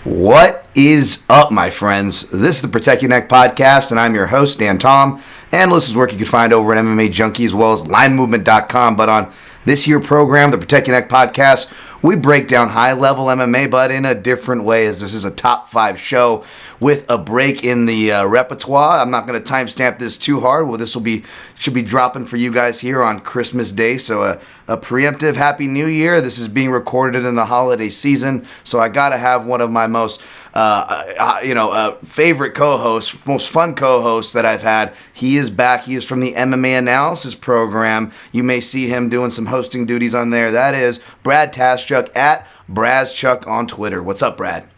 What is up, my friends? This is the Protect Your Neck podcast, and I'm your host, Dan Tom. And this is work you can find over at MMA Junkie as well as linemovement.com. But on this here program, the Protect Your Neck podcast, we break down high-level MMA, but in a different way, as this is a top 5 show with a break in the repertoire. I'm not going to timestamp this too hard. Well, this should be dropping for you guys here on Christmas Day, so a preemptive Happy New Year. This is being recorded in the holiday season, so I got to have one of my most favorite co-hosts, most fun co-hosts that I've had. He is back. He is from the MMA Analysis program. You may see him doing some hosting duties on there. That is Brad Taschuk at Brazchuck on Twitter. What's up, Brad?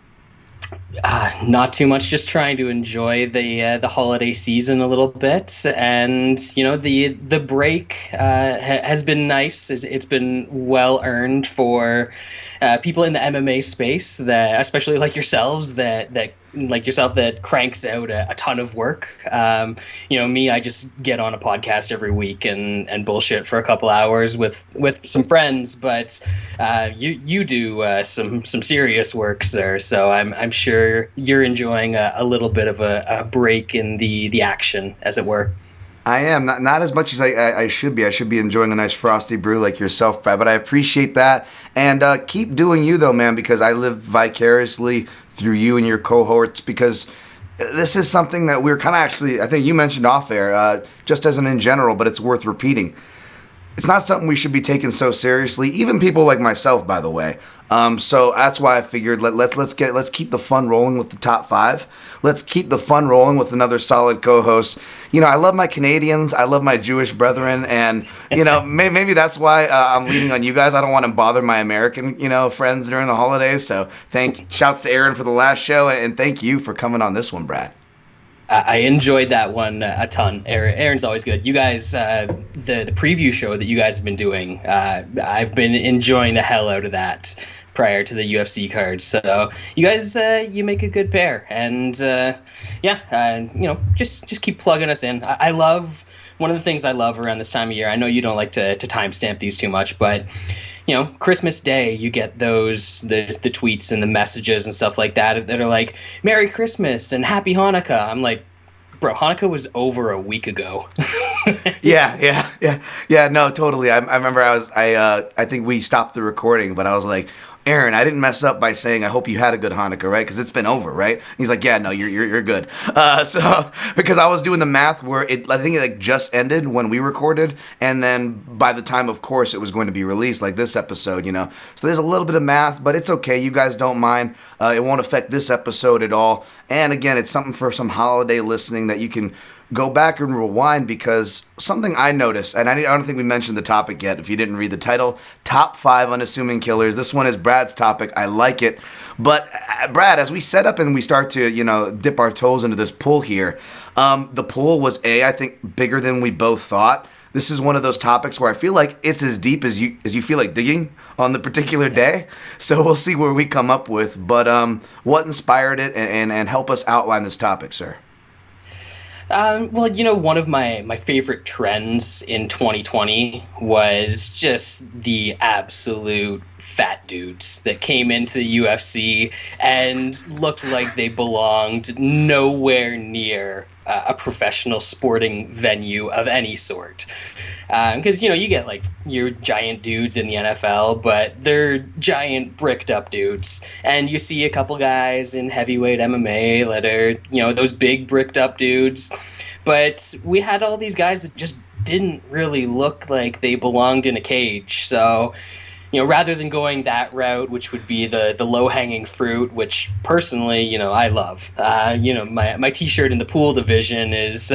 Not too much. Just trying to enjoy the holiday season a little bit, and the break has been nice. It's been well earned for people in the MMA space, that especially like yourselves, that cranks out a ton of work. Me, I just get on a podcast every week and bullshit for a couple hours with some friends, but you do some serious work, sir. So I'm sure you're enjoying a little bit of a break in the action, as it were. I am, not as much as I should be. I should be enjoying a nice frosty brew like yourself, Brad, but I appreciate that. And keep doing you, though, man, because I live vicariously through you and your cohorts, because this is something that we're kind of actually, I think you mentioned off air, just as an in general, but it's worth repeating. It's not something we should be taking so seriously, even people like myself, by the way. So that's why I figured let's keep the fun rolling with the top 5. Let's keep the fun rolling with another solid co-host. I love my Canadians, I love my Jewish brethren, and maybe that's why I'm leaning on you guys. I don't want to bother my American friends during the holidays. So shouts to Aaron for the last show, and thank you for coming on this one, Brad. I enjoyed that one a ton. Aaron's always good. You guys, the preview show that you guys have been doing, I've been enjoying the hell out of that prior to the UFC card. So you guys, you make a good pair, and just keep plugging us in. I love, one of the things I love around this time of year, I know you don't like to timestamp these too much, but Christmas Day, you get the tweets and the messages and stuff like that are like, Merry Christmas and Happy Hanukkah. I'm like, bro, Hanukkah was over a week ago. Yeah, no, totally. I remember I think we stopped the recording, but I was like, Aaron, I didn't mess up by saying I hope you had a good Hanukkah, right? Because it's been over, right? And he's like, yeah, no, you're good. So because I was doing the math where I think it just ended when we recorded, and then by the time, of course, it was going to be released, like this episode, So there's a little bit of math, but it's okay. You guys don't mind. It won't affect this episode at all. And again, it's something for some holiday listening that you can go back and rewind, because something I noticed, and I don't think we mentioned the topic yet, if you didn't read the title, Top 5 Unassuming Killers. This one is Brad's topic. I like it. But Brad, as we set up and we start to, dip our toes into this pool here, the pool was, I think, bigger than we both thought. This is one of those topics where I feel like it's as deep as you feel like digging on the particular day. So we'll see where we come up with. But what inspired it, and help us outline this topic, sir? One of my favorite trends in 2020 was just the absolute fat dudes that came into the UFC and looked like they belonged nowhere near a professional sporting venue of any sort. Because, you get like your giant dudes in the NFL, but they're giant bricked up dudes. And you see a couple guys in heavyweight MMA that are, those big bricked up dudes. But we had all these guys that just didn't really look like they belonged in a cage. So, rather than going that route, which would be the low-hanging fruit, which personally, I love. My T-shirt in the pool division is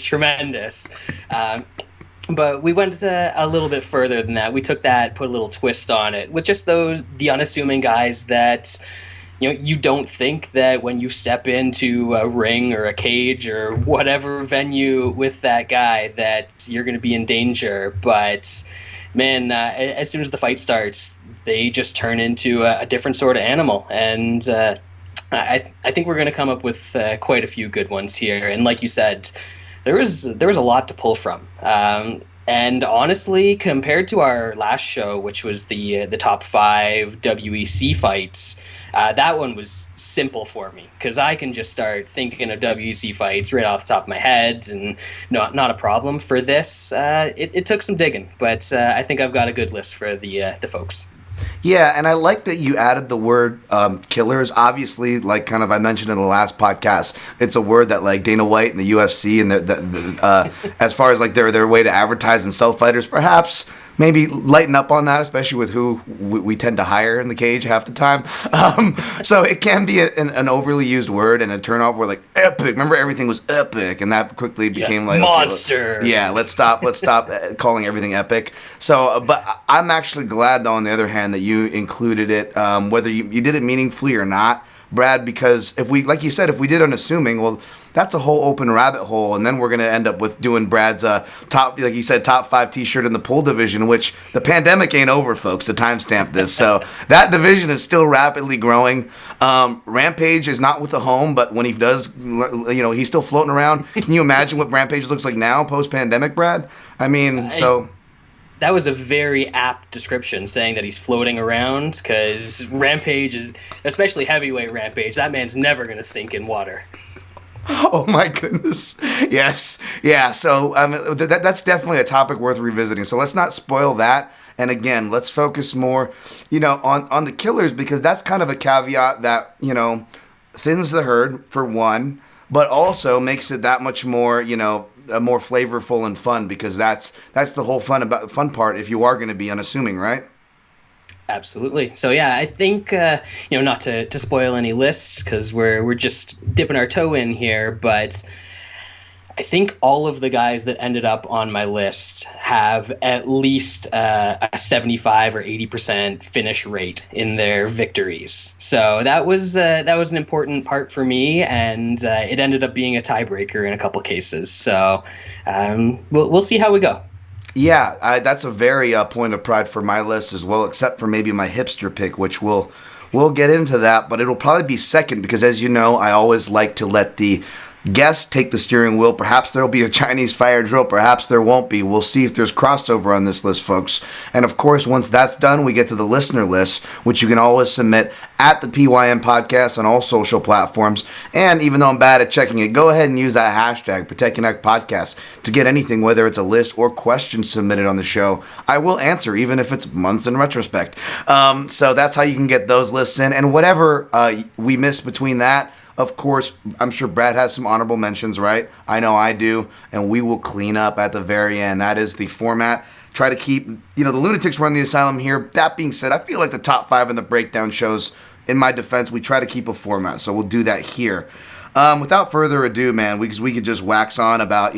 tremendous. But we went a little bit further than that. We took that, put a little twist on it with just the unassuming guys that, you don't think that when you step into a ring or a cage or whatever venue with that guy that you're going to be in danger. But man, as soon as the fight starts, they just turn into a different sort of animal. And I think we're going to come up with quite a few good ones here. And like you said, there was a lot to pull from. And honestly, compared to our last show, which was the top 5 WEC fights, That one was simple for me because I can just start thinking of WC fights right off the top of my head, and not a problem. For this, it took some digging, but I think I've got a good list for the folks. Yeah, and I like that you added the word killers. Obviously, like kind of I mentioned in the last podcast, it's a word that like Dana White and the UFC and as far as like their way to advertise and sell fighters, perhaps maybe lighten up on that, especially with who we tend to hire in the cage half the time. So it can be an overly used word and a turnoff where like epic. Remember, everything was epic, and that quickly became like monster. Okay, yeah, let's stop calling everything epic. So, but I'm actually glad though, on the other hand, that you included it, whether you did it meaningfully or not, Brad, because if we, like you said, if we did Unassuming, well, that's a whole open rabbit hole, and then we're going to end up with doing Brad's top, like you said, top 5 T-shirt in the pull division, which the pandemic ain't over, folks, to timestamp this. So that division is still rapidly growing. Rampage is not with a home, but when he does, he's still floating around. Can you imagine what Rampage looks like now, post-pandemic, Brad? I mean, so... That was a very apt description, saying that he's floating around, because Rampage is, especially heavyweight Rampage, that man's never going to sink in water. Oh my goodness. Yes. Yeah. So that's definitely a topic worth revisiting. So let's not spoil that. And again, let's focus more, on the killers, because that's kind of a caveat that, thins the herd for one, but also makes it that much more, more flavorful and fun, because that's the whole fun part if you are going to be unassuming, right? Absolutely. So yeah, I think not to spoil any lists, because we're just dipping our toe in here, but I think all of the guys that ended up on my list have at least a 75 or 80% finish rate in their victories. So that was an important part for me, and it ended up being a tiebreaker in a couple cases. So we'll see how we go. Yeah, that's a very point of pride for my list as well, except for maybe my hipster pick, which we'll get into that, but it'll probably be second, because as you know, I always like to let the guests take the steering wheel. Perhaps there'll be a Chinese fire drill, perhaps there won't be. We'll see if there's crossover on this list, folks. And of course, once that's done, we get to the listener list, which you can always submit at the PYM Podcast on all social platforms. And even though I'm bad at checking it, go ahead and use that hashtag, Protect Your Neck Podcast, to get anything, whether it's a list or questions submitted on the show. I will answer, even if it's months in retrospect. So that's how you can get those lists in. And whatever we miss between that, of course, I'm sure Brad has some honorable mentions, right? I know I do, and we will clean up at the very end. That is the format. Try to keep, the lunatics run the asylum here. That being said, I feel like the top 5 in the breakdown shows, in my defense, we try to keep a format, so we'll do that here. Without further ado, man, we could just wax on about,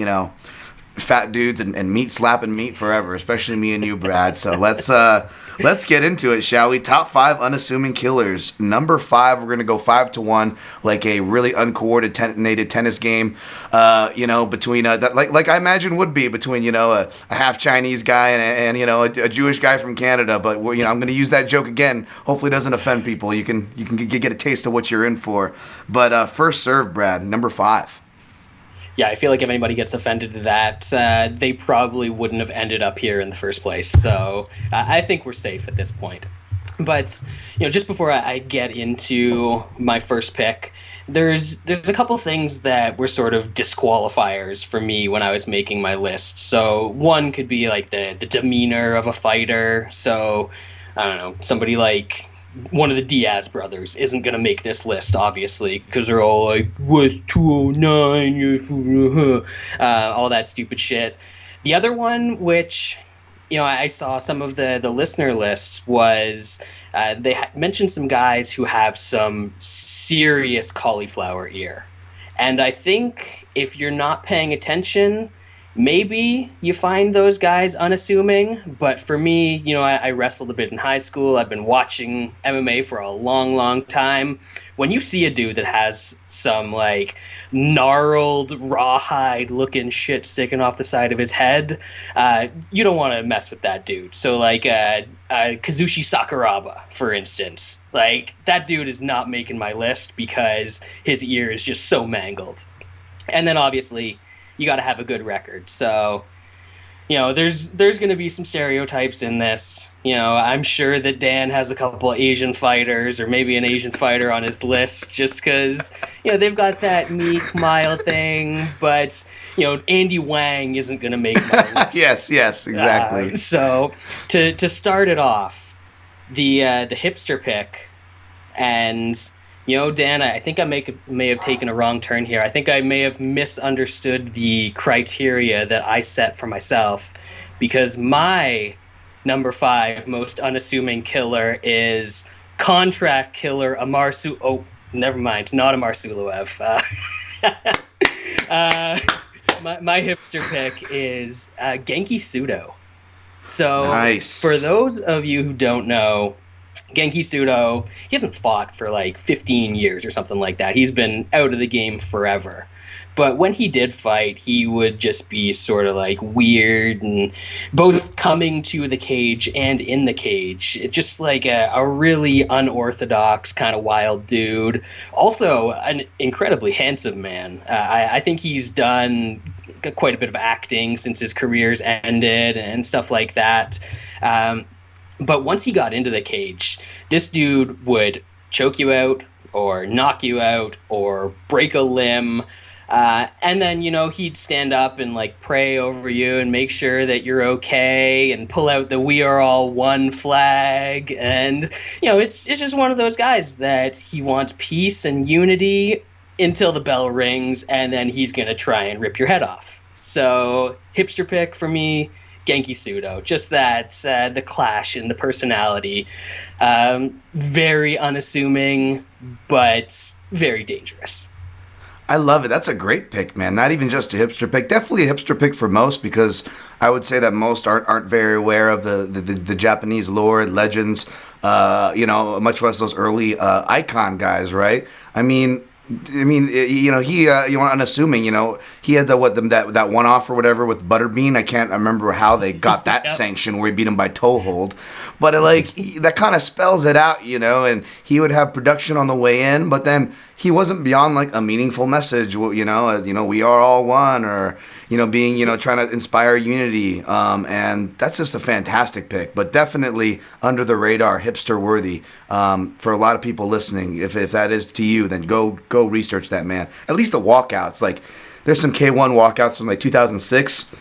fat dudes and meat slapping meat forever, especially me and you, Brad. So let's get into it, shall we? Top 5 unassuming killers. Number 5, we're gonna go 5-1, like a really uncoordinated tennis game. Between like I imagine would be between a half Chinese guy and a Jewish guy from Canada. But I'm gonna use that joke again. Hopefully, it doesn't offend people. You can get a taste of what you're in for. But first serve, Brad. Number 5. Yeah, I feel like if anybody gets offended to that, they probably wouldn't have ended up here in the first place. So I think we're safe at this point. But just before I get into my first pick, there's a couple things that were sort of disqualifiers for me when I was making my list. So one could be like the demeanor of a fighter. So I don't know, somebody like one of the Diaz brothers isn't going to make this list, obviously, because they're all like, was 209, all that stupid shit. The other one, which, I saw some of the listener lists, was they mentioned some guys who have some serious cauliflower ear. And I think if you're not paying attention, maybe you find those guys unassuming, but for me, I wrestled a bit in high school. I've been watching MMA for a long, long time. When you see a dude that has some like gnarled rawhide looking shit sticking off the side of his head, you don't want to mess with that dude. So like Kazushi Sakuraba, for instance, like that dude is not making my list because his ear is just so mangled. And then obviously you got to have a good record. So, there's going to be some stereotypes in this. I'm sure that Dan has a couple Asian fighters or maybe an Asian fighter on his list just because, they've got that meek, mild thing. But, Andy Wang isn't going to make my list. Yes, exactly. So to start it off, the hipster pick, and Dan, I think I may have taken a wrong turn here. I think I may have misunderstood the criteria that I set for myself, because my number 5 most unassuming killer is contract killer Amarsu. Oh, never mind, not Amarsuloev. My hipster pick is Genki Pseudo. So nice. For those of you who don't know, Genki Pseudo, he hasn't fought for like 15 years or something like that. He's been out of the game forever. But when he did fight, he would just be sort of like weird, and both coming to the cage and in the cage. Just like a really unorthodox kind of wild dude. Also an incredibly handsome man. I think he's done quite a bit of acting since his career's ended and stuff like that. But once he got into the cage, this dude would choke you out or knock you out or break a limb. And then, he'd stand up and like pray over you and make sure that you're okay and pull out the "We Are All One" flag. And, it's just one of those guys that he wants peace and unity until the bell rings, and then he's going to try and rip your head off. So hipster pick for me, Genki Pseudo. Just that, the clash in the personality. Very unassuming, but very dangerous. I love it. That's a great pick, man. Not even just a hipster pick. Definitely a hipster pick for most, because I would say that most aren't very aware of the Japanese lore and legends, much less those early icon guys, right? I mean, he unassuming, he had that one off or whatever with Butterbean. I can't remember how they got that sanction where he beat him by toe hold, but that kind of spells it out, and he would have production on the way in, but then he wasn't beyond like a meaningful message, we are all one, or being trying to inspire unity, and that's just a fantastic pick, but definitely under the radar, hipster worthy, for a lot of people listening. If that is to you, then go research that man. At least the walkouts, like there's some K1 walkouts from like 2006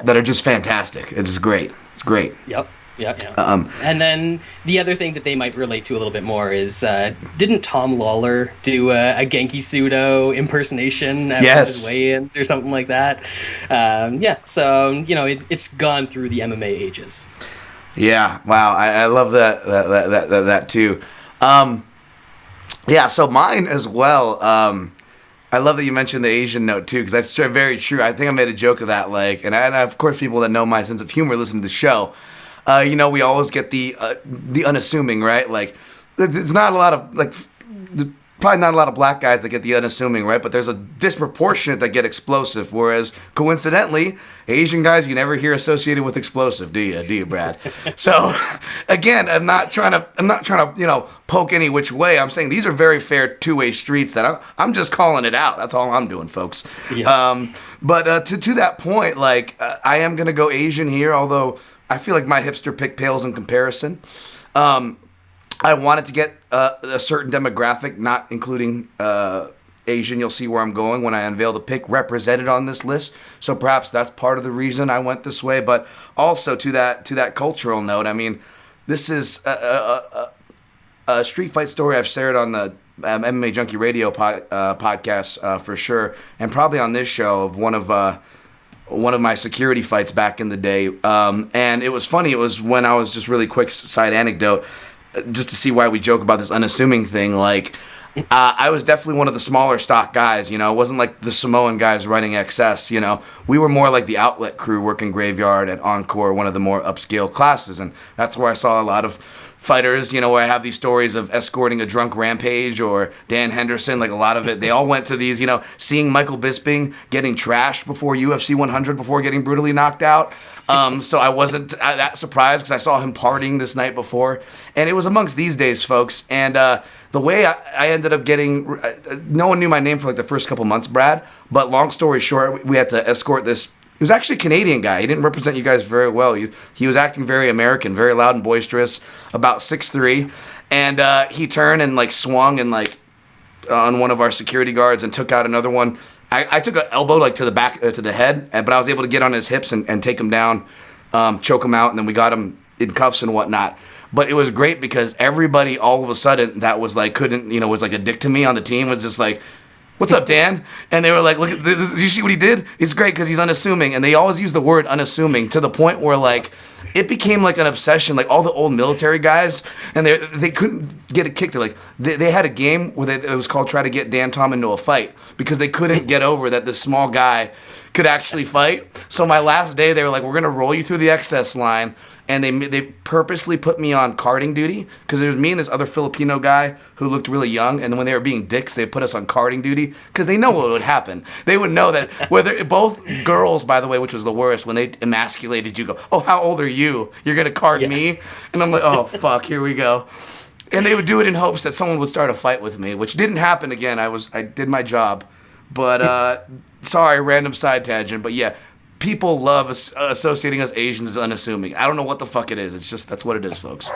that are just fantastic. It's great. It's great. Yep. Yeah. And then the other thing that they might relate to a little bit more is, didn't Tom Lawler do a Genki Pseudo impersonation at his weigh-ins or something like that? So it's gone through the MMA ages. Yeah, wow, I love that too. So mine as well. I love that you mentioned the Asian note too, because that's very true. I think I made a joke of that, and of course people that know my sense of humor listen to the show. We always get the unassuming, right? Like, there's not a lot of, probably not a lot of black guys that get the unassuming, right? But there's a disproportionate that get explosive, whereas, coincidentally, Asian guys you never hear associated with explosive, do you, Brad? So, again, I'm not trying to, poke any which way. I'm saying these are very fair two-way streets that I'm just calling it out. That's all I'm doing, folks. Yeah. But to that point, I am going to go Asian here, although I feel like my hipster pick pales in comparison. I wanted to get a certain demographic, not including Asian. You'll see where I'm going when I unveil the pick represented on this list. So perhaps that's part of the reason I went this way. But also to that cultural note, I mean, this is a street fight story I've shared on the MMA Junkie Radio podcast for sure, and probably on this show of one of my security fights back in the day. And it was funny. It was when I was just really quick side anecdote, just to see why we joke about this unassuming thing. I was definitely one of the smaller stock guys, It wasn't like the Samoan guys running XS, We were more like the outlet crew working graveyard at Encore, one of the more upscale classes. And that's where I saw a lot of fighters, where I have these stories of escorting a drunk Rampage or Dan Henderson, a lot of it. They all went to these, seeing Michael Bisping getting trashed before UFC 100 before getting brutally knocked out. So I wasn't that surprised because I saw him partying this night before. And it was amongst these days, folks. And the way I ended up getting, no one knew my name for the first couple months, Brad. But long story short, we had to escort this He was actually a Canadian guy. He didn't represent you guys very well. He was acting very American, very loud and boisterous, about 6'3", and he turned and like swung and like on one of our security guards and took out another one. I took an elbow like to the back to the head, but I was able to get on his hips and take him down, choke him out, and then we got him in cuffs and whatnot. But it was great because everybody all of a sudden that was like was like a dick to me on the team was just like, "What's up, Dan?" And they were like, "Look at this. You see what he did? It's great because he's unassuming." And they always use the word unassuming to the point where like it became like an obsession. Like all the old military guys, and they couldn't get a kick. They had a game where it was called "Try to Get Dan Tom into a Fight" because they couldn't get over that this small guy could actually fight. So my last day, they were like, "We're gonna roll you through the excess line." And they purposely put me on carding duty because there was me and this other Filipino guy who looked really young. And then when they were being dicks, they put us on carding duty because they know what would happen. They would know that whether both girls, by the way, which was the worst, when they emasculated you, go, "Oh, how old are you? You're gonna card me?" And I'm like, "Oh fuck, here we go." And they would do it in hopes that someone would start a fight with me, which didn't happen again. I did my job, but sorry, random side tangent, but yeah. People love associating us Asians as unassuming. I don't know what the fuck it is. It's just that's what it is, folks.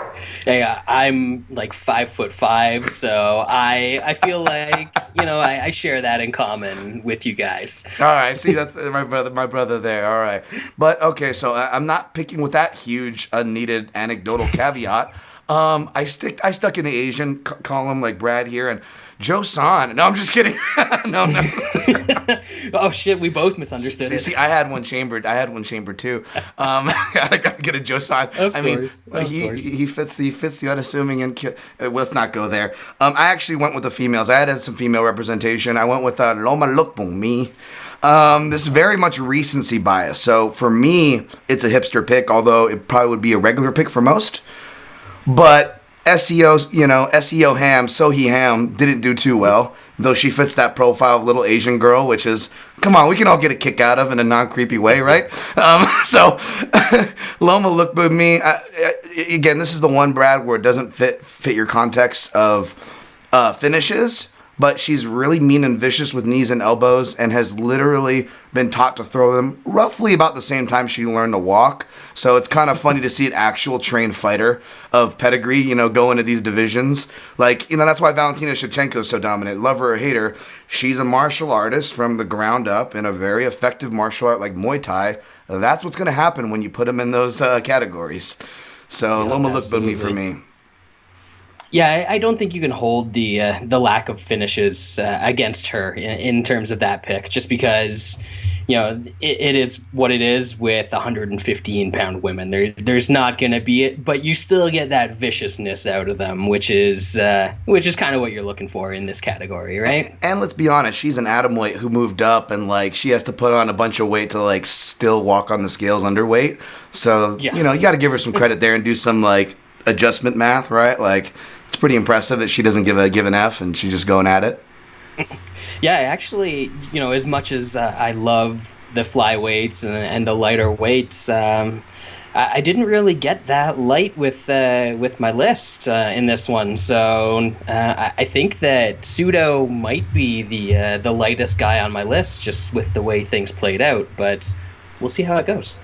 Hey, I'm like 5'5", so I feel like I share that in common with you guys. All right, see that's my brother there. All right, but okay, so I'm not picking with that huge unneeded anecdotal caveat. I stuck in the Asian column like Brad here and Joe San. No, I'm just kidding. No. Oh shit, we both misunderstood it. See, I had one chambered too. I gotta get a Joe San. Of course. He fits the unassuming and let's not go there. I actually went with the females. I had some female representation. I went with Loma Lukbung me. This is very much recency bias. So for me, it's a hipster pick, although it probably would be a regular pick for most. But SEO Ham, Sohee Ham didn't do too well, though she fits that profile of little Asian girl, which is, come on, we can all get a kick out of in a non-creepy way, right? So Loma Lukbung me, again, this is the one, Brad, where it doesn't fit your context of finishes, but she's really mean and vicious with knees and elbows and has literally been taught to throw them roughly about the same time she learned to walk. So it's kind of funny to see an actual trained fighter of pedigree, go into these divisions. Like, that's why Valentina Shevchenko is so dominant. Love her or hate her, she's a martial artist from the ground up in a very effective martial art like Muay Thai. That's what's going to happen when you put them in those categories. So Loma Lukbung me for me. Yeah, I don't think you can hold the lack of finishes against her in terms of that pick, just because it is what it is with 115-pound women. There's not going to be it, but you still get that viciousness out of them, which is kind of what you're looking for in this category, right? And let's be honest, she's an atomweight who moved up, and like she has to put on a bunch of weight to like still walk on the scales underweight. So you got to give her some credit there and do some like adjustment math, right? Like. It's pretty impressive that she doesn't give an F and she's just going at it. Yeah, actually, as much as I love the flyweights and the lighter weights, I didn't really get that light with my list in this one. So I think that Pseudo might be the lightest guy on my list, just with the way things played out. But we'll see how it goes.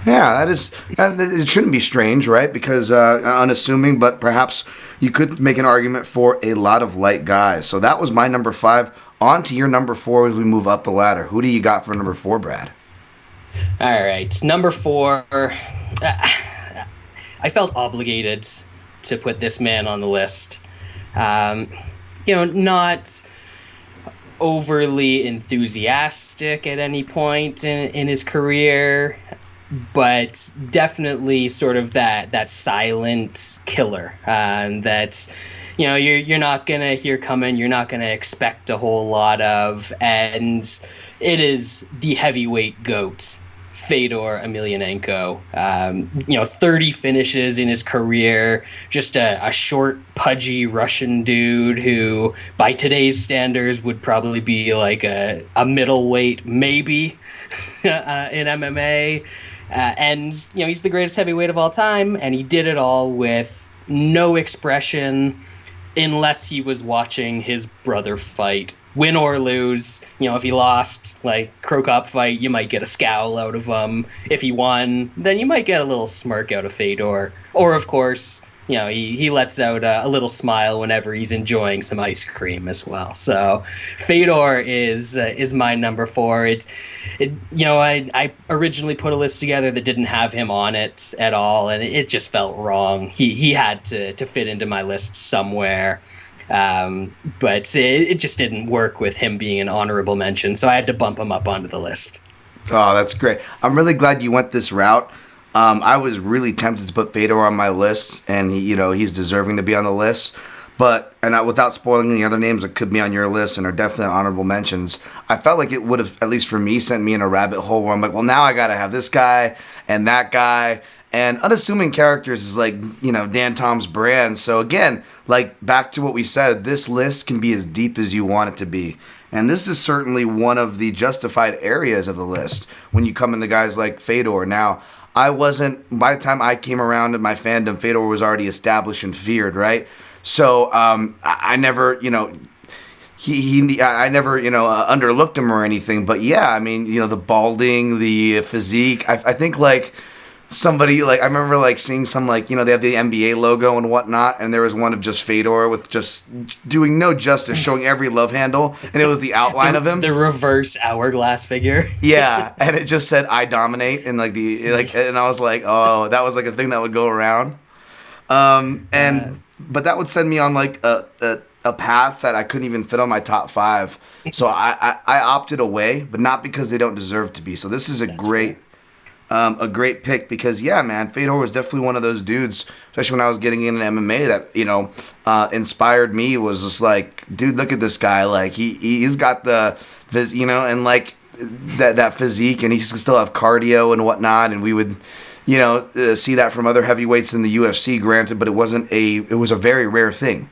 Yeah, it shouldn't be strange, right? Because unassuming, but perhaps you could make an argument for a lot of light guys. So that was my number 5. On to your number 4 as we move up the ladder. Who do you got for number 4, Brad? All right, number 4. I felt obligated to put this man on the list. Not overly enthusiastic at any point in his career, but definitely sort of that silent killer that you're not gonna hear coming, you're not gonna expect a whole lot of, and it is the heavyweight goat, Fedor Emelianenko. 30 finishes in his career, just a short, pudgy Russian dude who, by today's standards, would probably be like a middleweight, maybe, in MMA. And he's the greatest heavyweight of all time, and he did it all with no expression, unless he was watching his brother fight. Win or lose, if he lost, like Crow Cop fight, you might get a scowl out of him. If he won, then you might get a little smirk out of Fedor. Or, of course, he lets out a little smile whenever he's enjoying some ice cream as well. So Fedor is my number 4. I originally put a list together that didn't have him on it at all, and it just felt wrong. He had to fit into my list somewhere. But it just didn't work with him being an honorable mention, so I had to bump him up onto the list. Oh, that's great. I'm really glad you went this route. I was really tempted to put Fedor on my list, and he's deserving to be on the list. But without spoiling any other names that could be on your list and are definitely honorable mentions, I felt like it would have, at least for me, sent me in a rabbit hole where I'm like, well, now I got to have this guy and that guy. And unassuming characters is like, Dan Tom's brand. So again, like back to what we said, this list can be as deep as you want it to be. And this is certainly one of the justified areas of the list when you come into guys like Fedor. Now, by the time I came around in my fandom, Fedor was already established and feared, right? So I never, I never, underlooked him or anything. But yeah, I mean, the balding, the physique, I think like somebody, like I remember like seeing some like, they have the NBA logo and whatnot, and there was one of just Fedor with just doing no justice, showing every love handle, and it was the outline of him. The reverse hourglass figure. Yeah, and it just said "I dominate," and and I was like, oh, that was like a thing that would go around. But that would send me on like a path that I couldn't even fit on my top 5. So I opted away, but not because they don't deserve to be. So this is a great pick because, yeah, man, Fedor was definitely one of those dudes, especially when I was getting into MMA, that, inspired me. Was just like, dude, look at this guy. Like, he's got the, and like that physique, and he can still have cardio and whatnot. And we would, see that from other heavyweights in the UFC, granted, but it was a very rare thing.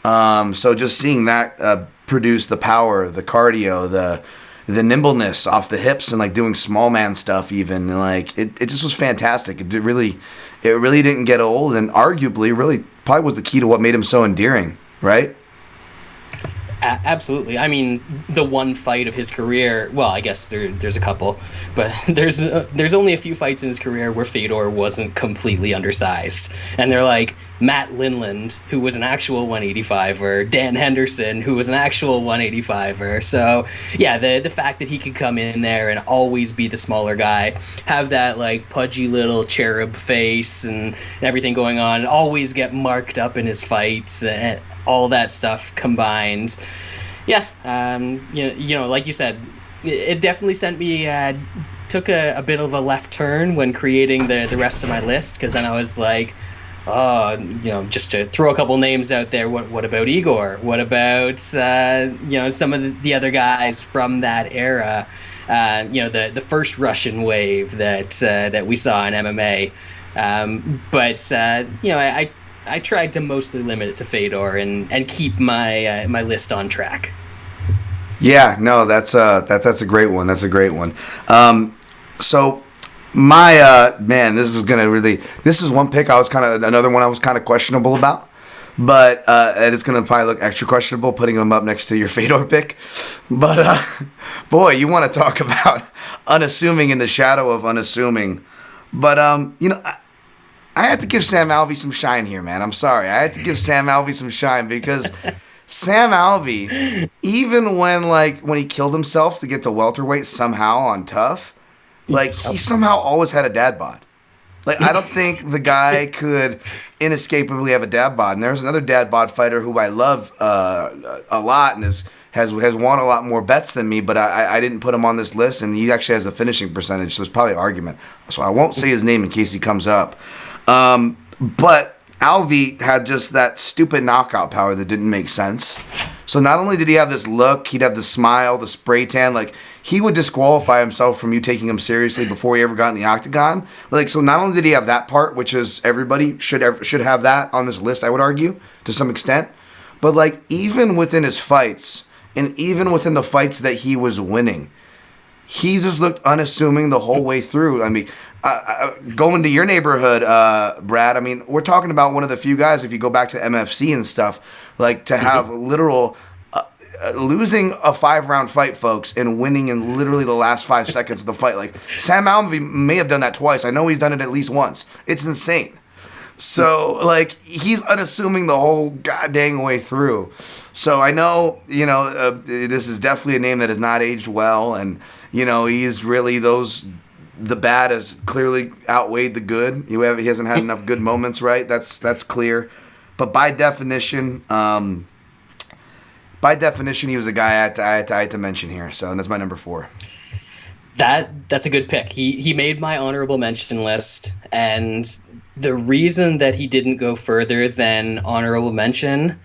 So just seeing that produce the power, the cardio, the nimbleness off the hips, and like doing small man stuff even, and like it just was fantastic. It really didn't get old, and arguably really probably was the key to what made him so endearing, right? Absolutely. I mean, the one fight of his career, well, I guess there's a couple, but there's only a few fights in his career where Fedor wasn't completely undersized. And they're like Matt Linland, who was an actual 185er, Dan Henderson, who was an actual 185er. So, yeah, the fact that he could come in there and always be the smaller guy, have that like pudgy little cherub face and everything going on, always get marked up in his fights, and all that stuff combined. Yeah, like you said, it definitely sent me, took a bit of a left turn when creating the rest of my list, because then I was like, just to throw a couple names out there, what about Igor? What about, some of the other guys from that era, the first Russian wave that we saw in MMA. I tried to mostly limit it to Fedor and keep my my list on track. Yeah, no, that's a great one. That's a great one. So my this is one pick another one I was kind of questionable about, but and it's gonna probably look extra questionable putting them up next to your Fedor pick. But boy, you want to talk about unassuming in the shadow of unassuming. But I had to give Sam Alvey some shine here, man. I'm sorry. I had to give Sam Alvey some shine because Sam Alvey, even when he killed himself to get to welterweight somehow on Tough, he somehow always had a dad bod. I don't think the guy could inescapably have a dad bod. And there's another dad bod fighter who I love a lot and has won a lot more bets than me, but I didn't put him on this list, and he actually has the finishing percentage, so there's probably an argument. So I won't say his name in case he comes up. But Alvey had just that stupid knockout power that didn't make sense. So not only did he have this look, he'd have the smile, the spray tan, he would disqualify himself from you taking him seriously before he ever got in the octagon. So not only did he have that part, which is everybody should have that on this list, I would argue, to some extent, but even within his fights, and even within the fights that he was winning, he just looked unassuming the whole way through. I mean, going to your neighborhood, Brad, I mean, we're talking about one of the few guys, if you go back to MFC and stuff, like to have literal losing a 5-round fight, folks, and winning in literally the last 5 seconds of the fight. Like, Sam Alvey may have done that twice. I know he's done it at least once. It's insane. So, like, he's unassuming the whole goddamn way through. So I know, this is definitely a name that has not aged well, and, he's really the bad has clearly outweighed the good. He hasn't had enough good moments, right? That's clear. But by definition, he was a guy I had to mention here. So that's my number 4. That's a good pick. He made my honorable mention list, and the reason that he didn't go further than honorable mention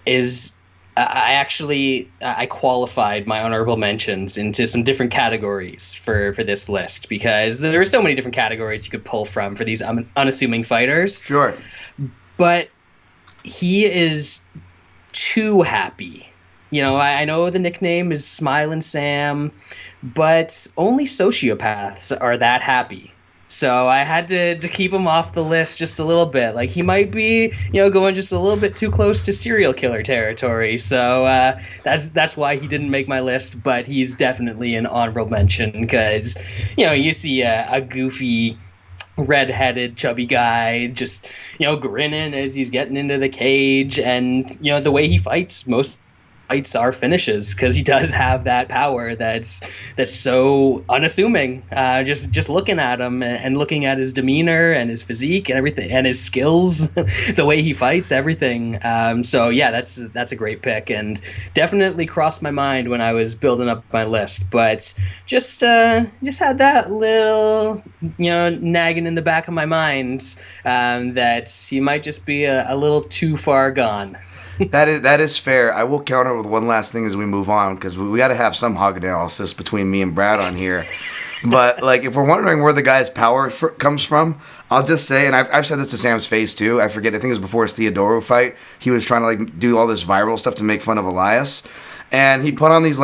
is I qualified my honorable mentions into some different categories for this list, because there are so many different categories you could pull from for these unassuming fighters. Sure. But he is too happy. I know the nickname is Smilin' Sam, but only sociopaths are that happy. So I had to keep him off the list just a little bit. Like, he might be, going just a little bit too close to serial killer territory. So that's why he didn't make my list, but he's definitely an honorable mention because, you see a goofy, red-headed, chubby guy just, grinning as he's getting into the cage. And, the way he fights, most fights are finishes, because he does have that power that's so unassuming. Just looking at him and looking at his demeanor and his physique and everything and his skills, the way he fights, everything. So yeah, that's a great pick, and definitely crossed my mind when I was building up my list. But just had that little nagging in the back of my mind that he might just be a little too far gone. That is fair. I will counter with one last thing as we move on, because we got to have some hog analysis between me and Brad on here. But like, if we're wondering where the guy's power comes from, I'll just say, and I've said this to Sam's face too. I forget. I think it was before his Theodoro fight. He was trying to like do all this viral stuff to make fun of Elias, and he put on these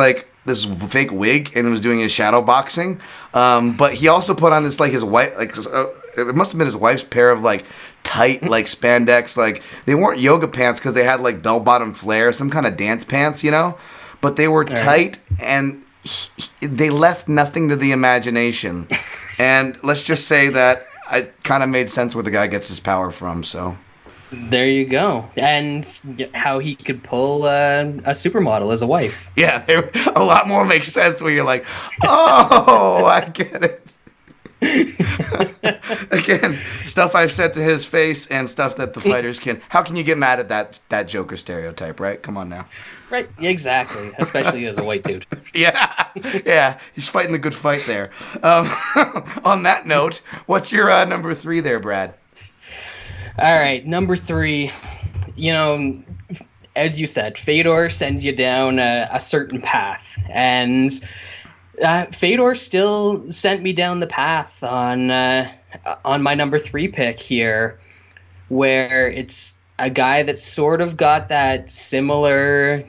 this fake wig and was doing his shadow boxing. But he also put on this his wife it must have been his wife's pair of tight spandex, they weren't yoga pants because they had bell bottom flare, some kind of dance pants, but they were tight and they left nothing to the imagination. And let's just say that it kind of made sense where the guy gets his power from. So there you go. And how he could pull a supermodel as a wife. Yeah, a lot more makes sense when you're like, oh, I get it. Again, stuff I've said to his face and stuff that the fighters can. How can you get mad at that Joker stereotype, right? Come on now. Right, exactly. Especially as a white dude. Yeah, he's fighting the good fight there. On that note, what's your number 3 there, Brad? All right, number 3. As you said, Fedor sends you down a certain path, and Fedor still sent me down the path on my number 3 pick here, where it's a guy that's sort of got that similar,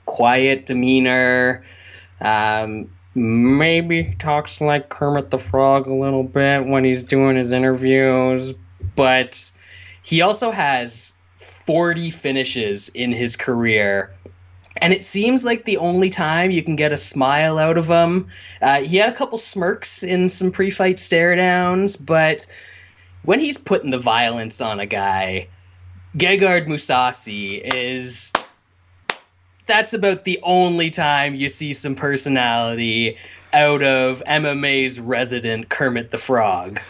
quiet demeanor. Maybe talks like Kermit the Frog a little bit when he's doing his interviews, but he also has 40 finishes in his career. And it seems like the only time you can get a smile out of him. He had a couple smirks in some pre-fight stare-downs, but when he's putting the violence on a guy, Gegard Mousasi that's about the only time you see some personality out of MMA's resident Kermit the Frog.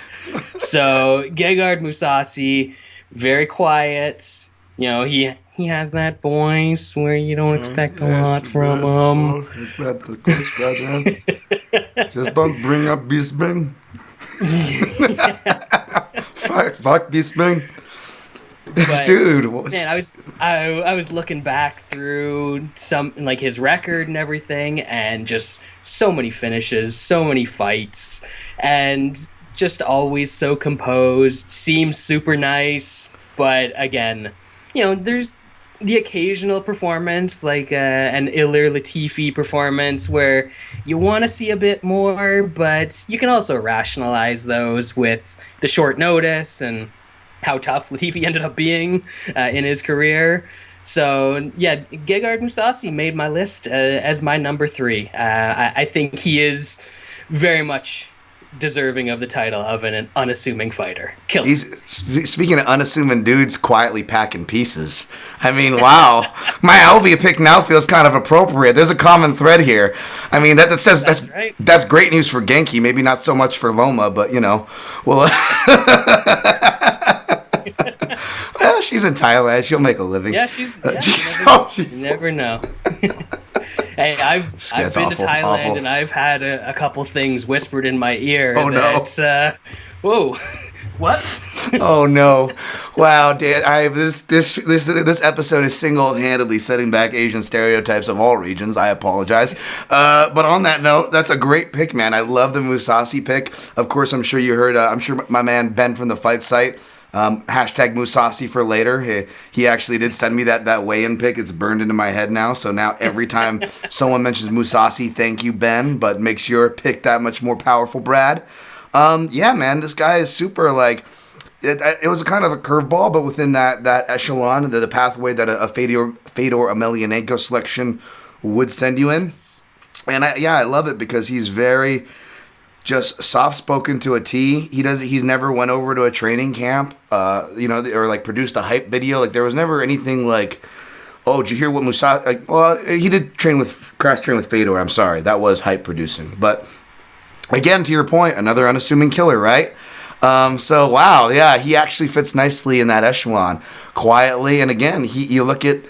So Gegard Mousasi, very quiet. He has that voice where you don't expect a lot from him. Just don't bring up Bisping. Fuck Bisping. Dude, man, I was looking back through some his record and everything, and just so many finishes, so many fights, and just always so composed. Seems super nice, but again, there's the occasional performance, like an Ilir Latifi performance, where you want to see a bit more, but you can also rationalize those with the short notice and how tough Latifi ended up being in his career. So, yeah, Gegard Mousasi made my list as my number 3. I think he is very much deserving of the title of an unassuming fighter. Kill him. Speaking of unassuming dudes quietly packing pieces, I mean, wow. My Alvia pick now feels kind of appropriate. There's a common thread here. I mean, that's right. That's great news for Genki. Maybe not so much for Loma, but, well... Well, she's in Thailand. She'll make a living. Yeah, she's... you never know. Hey, I've been to Thailand, awful. And I've had a couple things whispered in my ear. Oh, that, whoa, what? Oh no! Wow, Dan, this episode is single-handedly setting back Asian stereotypes of all regions. I apologize. But on that note, that's a great pick, man. I love the Mousasi pick. Of course, I'm sure you heard. I'm sure my man Ben from the Fight Site. Hashtag Mousasi for later. He actually did send me that weigh-in pick. It's burned into my head now. So now every time someone mentions Mousasi, thank you, Ben. But makes your pick that much more powerful, Brad. Yeah, man, this guy is super. Like, it was a kind of a curveball, but within that echelon, the pathway that a Fedor Emelianenko selection would send you in. And I love it because he's very just soft-spoken to a T. He's never went over to a training camp, or like produced a hype video. Like there was never anything like, oh, did you hear what Mousasi? Like, well, he did crash train with Fedor. I'm sorry, that was hype producing. But again, to your point, another unassuming killer, right? So wow, yeah, he actually fits nicely in that echelon, quietly. And again, you look at.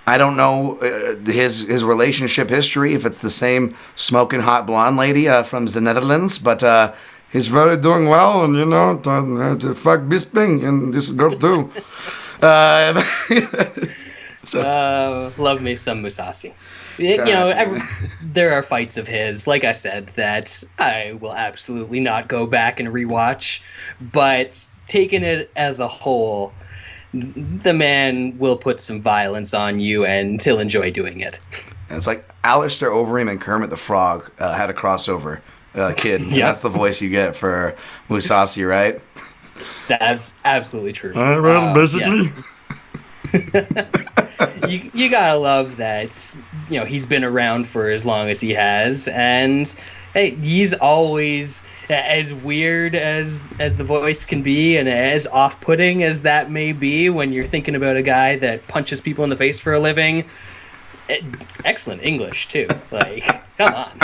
I don't know his relationship history, if it's the same smoking hot blonde lady from the Netherlands, but he's really doing well, and fuck Bisping and this girl too. Love me some Mousasi. There are fights of his, like I said, that I will absolutely not go back and rewatch, but taking it as a whole, the man will put some violence on you, and he'll enjoy doing it. And it's like Alistair Overeem and Kermit the Frog had a crossover kid. Yep. That's the voice you get for Mousasi, right? That's absolutely true. Basically. Yeah. you gotta love that. He's been around for as long as he has, and hey, he's always, as weird as the voice can be and as off-putting as that may be when you're thinking about a guy that punches people in the face for a living, excellent English, too. Like, come on.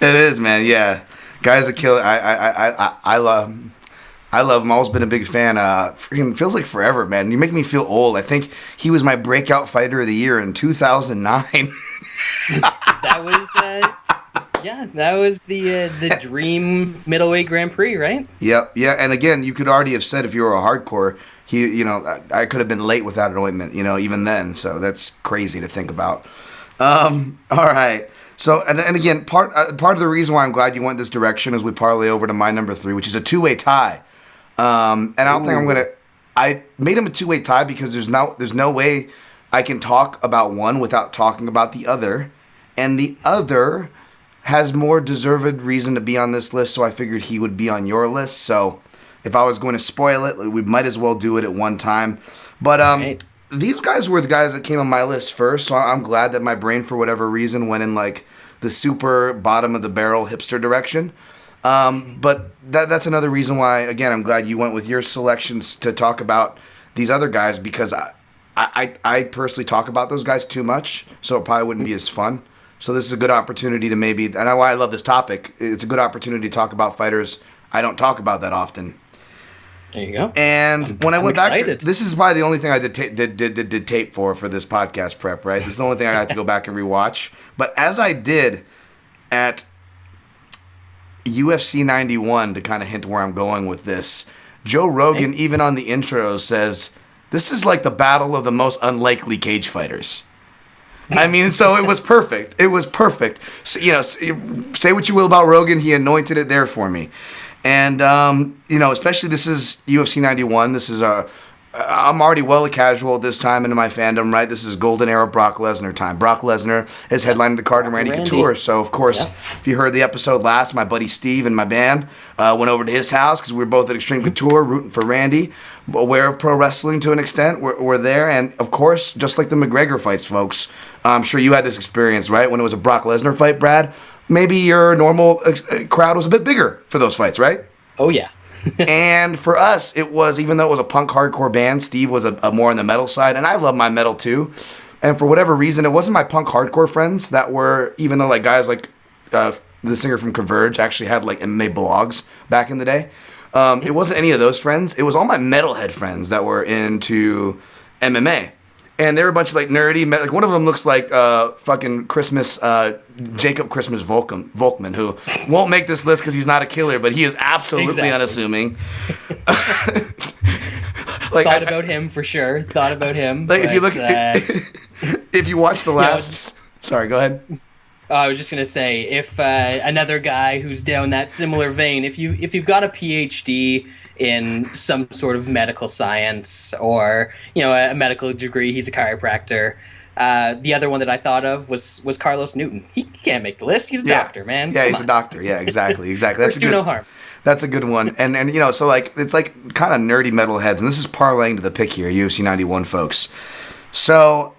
It is, man, yeah. Guy's a killer. I love him. I've always been a big fan. Freaking feels like forever, man. You make me feel old. I think he was my breakout fighter of the year in 2009. That was... Yeah, that was the dream middleweight Grand Prix, right? Yep, yeah, and again, you could already have said if you were a hardcore, I could have been late without an ointment, even then. So that's crazy to think about. All right. So and again, part of the reason why I'm glad you went this direction is we parlay over to my number 3, which is a 2-way tie. And I don't think I made him a 2-way tie because there's no way I can talk about one without talking about the other, and the other has more deserved reason to be on this list, so I figured he would be on your list. So if I was going to spoil it, we might as well do it at one time. But right. These guys were the guys that came on my list first, so I'm glad that my brain, for whatever reason, went in like the super bottom of the barrel hipster direction. But that's another reason why, again, I'm glad you went with your selections to talk about these other guys, because I personally talk about those guys too much, so it probably wouldn't be as fun. So this is a good opportunity to maybe, and why I love this topic, it's a good opportunity to talk about fighters I don't talk about that often. There you go. And when I went excited. Back, this is probably the only thing I did tape for this podcast prep, right? This is the only thing I had to go back and rewatch. But as I did at UFC 91, to kind of hint where I'm going with this, Joe Rogan, even on the intro, says, this is like the battle of the most unlikely cage fighters. I mean, so it was perfect. It was perfect. So, say what you will about Rogan, he anointed it there for me. And, especially this is UFC 91. This is I'm already well a casual at this time into my fandom, right? This is Golden Era Brock Lesnar time. Brock Lesnar is headlining the card in Randy Couture. So, of course, if you heard the episode last, my buddy Steve and my band went over to his house because we were both at Extreme Couture rooting for Randy. Aware of pro wrestling to an extent. We're there. And, of course, just like the McGregor fights, folks, I'm sure you had this experience, right? When it was a Brock Lesnar fight, Brad, maybe your normal crowd was a bit bigger for those fights, right? Oh, yeah. And for us, it was, even though it was a punk hardcore band, Steve was a more on the metal side, and I love my metal too. And for whatever reason, it wasn't my punk hardcore friends that were, even though like guys like the singer from Converge actually had like MMA blogs back in the day. It wasn't any of those friends. It was all my metalhead friends that were into MMA. And they were a bunch of like nerdy, like one of them looks like fucking Christmas, Jacob Christmas Volkman, who won't make this list because he's not a killer, but he is absolutely unassuming. Like, Thought about him for sure. Thought about him. Like if you look, if you watch the last, sorry, go ahead. I was just gonna say, if another guy who's down that similar vein, if you've got a PhD in some sort of medical science or a medical degree, he's a chiropractor. The other one that I thought of was Carlos Newton. He can't make the list. He's a doctor, man. Yeah, he's a doctor. Yeah, exactly. That's do no harm. That's a good one. And so like it's like kind of nerdy metalheads, and this is parlaying to the pick here, UFC 91 folks. So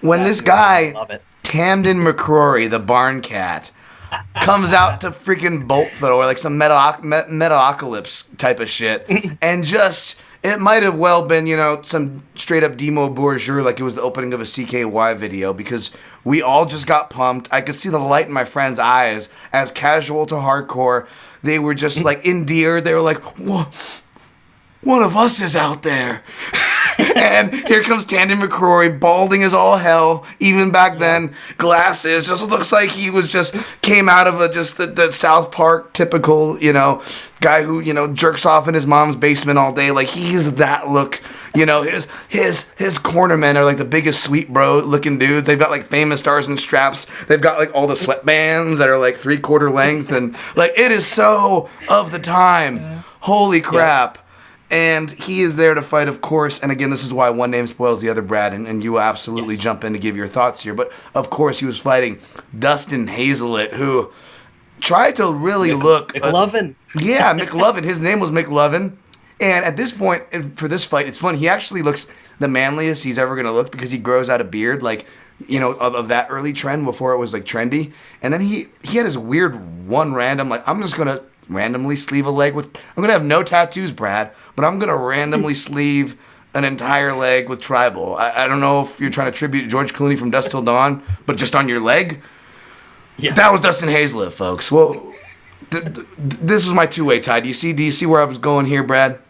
when this guy Tamden McCrory, the barn cat, comes out to freaking bolt throw or like some metalocalypse type of shit, and just it might have well been some straight up Demo Bourgeois, like it was the opening of a CKY video, because we all just got pumped. I could see the light in my friends' eyes as casual to hardcore. They were just like endeared. They were like, "Whoa, one of us is out there." And here comes Tamden McCrory, balding as all hell, even back then, glasses, just looks like he was just came out of the South Park typical, guy who, jerks off in his mom's basement all day. Like, he's that look, his cornermen are like the biggest sweet bro looking dudes. They've got like famous stars and straps. They've got like all the sweatbands that are like 3/4 length, and like it is so of the time. Holy crap. And he is there to fight, of course. And again, this is why one name spoils the other, Brad. And you will absolutely jump in to give your thoughts here. But of course, he was fighting Dustin Hazelett, who tried to really look. McLovin. McLovin. His name was McLovin. And at this point, for this fight, it's fun. He actually looks the manliest he's ever going to look because he grows out a beard, like, of that early trend before it was like trendy. And then he had his weird one random, like, I'm just going to randomly sleeve a leg with, I'm going to have no tattoos, Brad, but I'm going to randomly sleeve an entire leg with tribal. I don't know if you're trying to tribute George Clooney from Dusk Till Dawn, but just on your leg. Yeah. That was Dustin Hazelett, folks. Well, this was my two-way tie. Do you see where I was going here, Brad?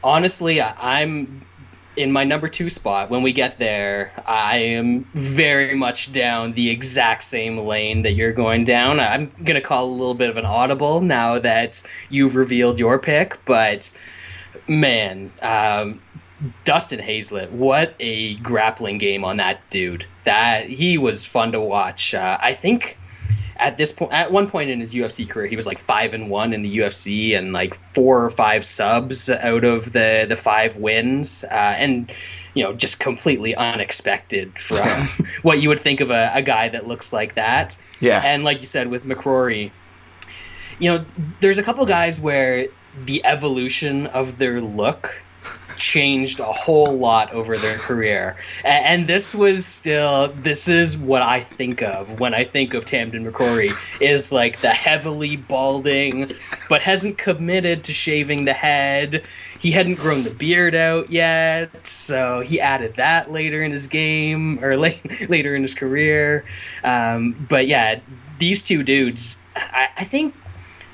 Honestly, I'm in my number 2 spot. When we get there, I am very much down the exact same lane that you're going down. I'm going to call a little bit of an audible now that you've revealed your pick, but man, Dustin Hazelett, what a grappling game on that dude. That he was fun to watch. I think at one point in his UFC career, he was like 5-1 in the UFC and like 4 or 5 subs out of the 5 wins, and just completely unexpected from what you would think of a guy that looks like that. Yeah. And like you said with McCrory, there's a couple guys where the evolution of their look changed a whole lot over their career, and this is what I think of when I think of Tamden McCrory, is like the heavily balding but hasn't committed to shaving the head. He hadn't grown the beard out yet, so he added that later in his game, or later in his career. But yeah, these two dudes, I think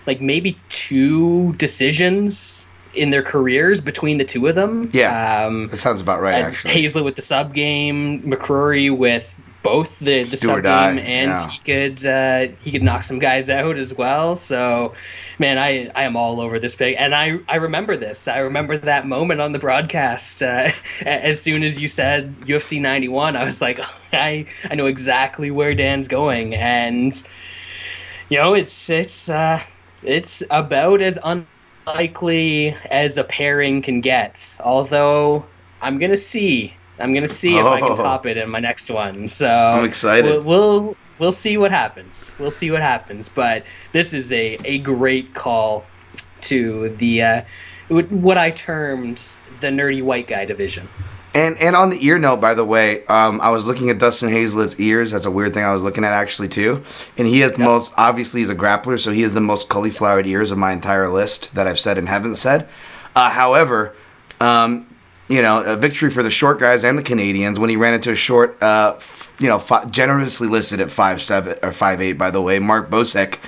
like maybe 2 decisions in their careers between the two of them. Yeah, that sounds about right, actually. Hazlett with the sub game, McCrory with both the sub game, and he could knock some guys out as well. So, man, I am all over this pick, and I remember this. I remember that moment on the broadcast. As soon as you said UFC 91, I was like, I know exactly where Dan's going, and it's about as unlikely as a pairing can get. Although I'm gonna see. I'm gonna see if I can top it in my next one. So I'm excited. We'll see what happens. We'll see what happens. But this is a great call to the what I termed the nerdy white guy division. And on the ear note, by the way, I was looking at Dustin Hazlett's ears. That's a weird thing I was looking at actually too. And he has the most, obviously he's a grappler, so he has the most cauliflowered ears of my entire list that I've said and haven't said. However, a victory for the short guys and the Canadians when he ran into a short, generously listed at 5'7" or 5'8", by the way, Mark Bocek.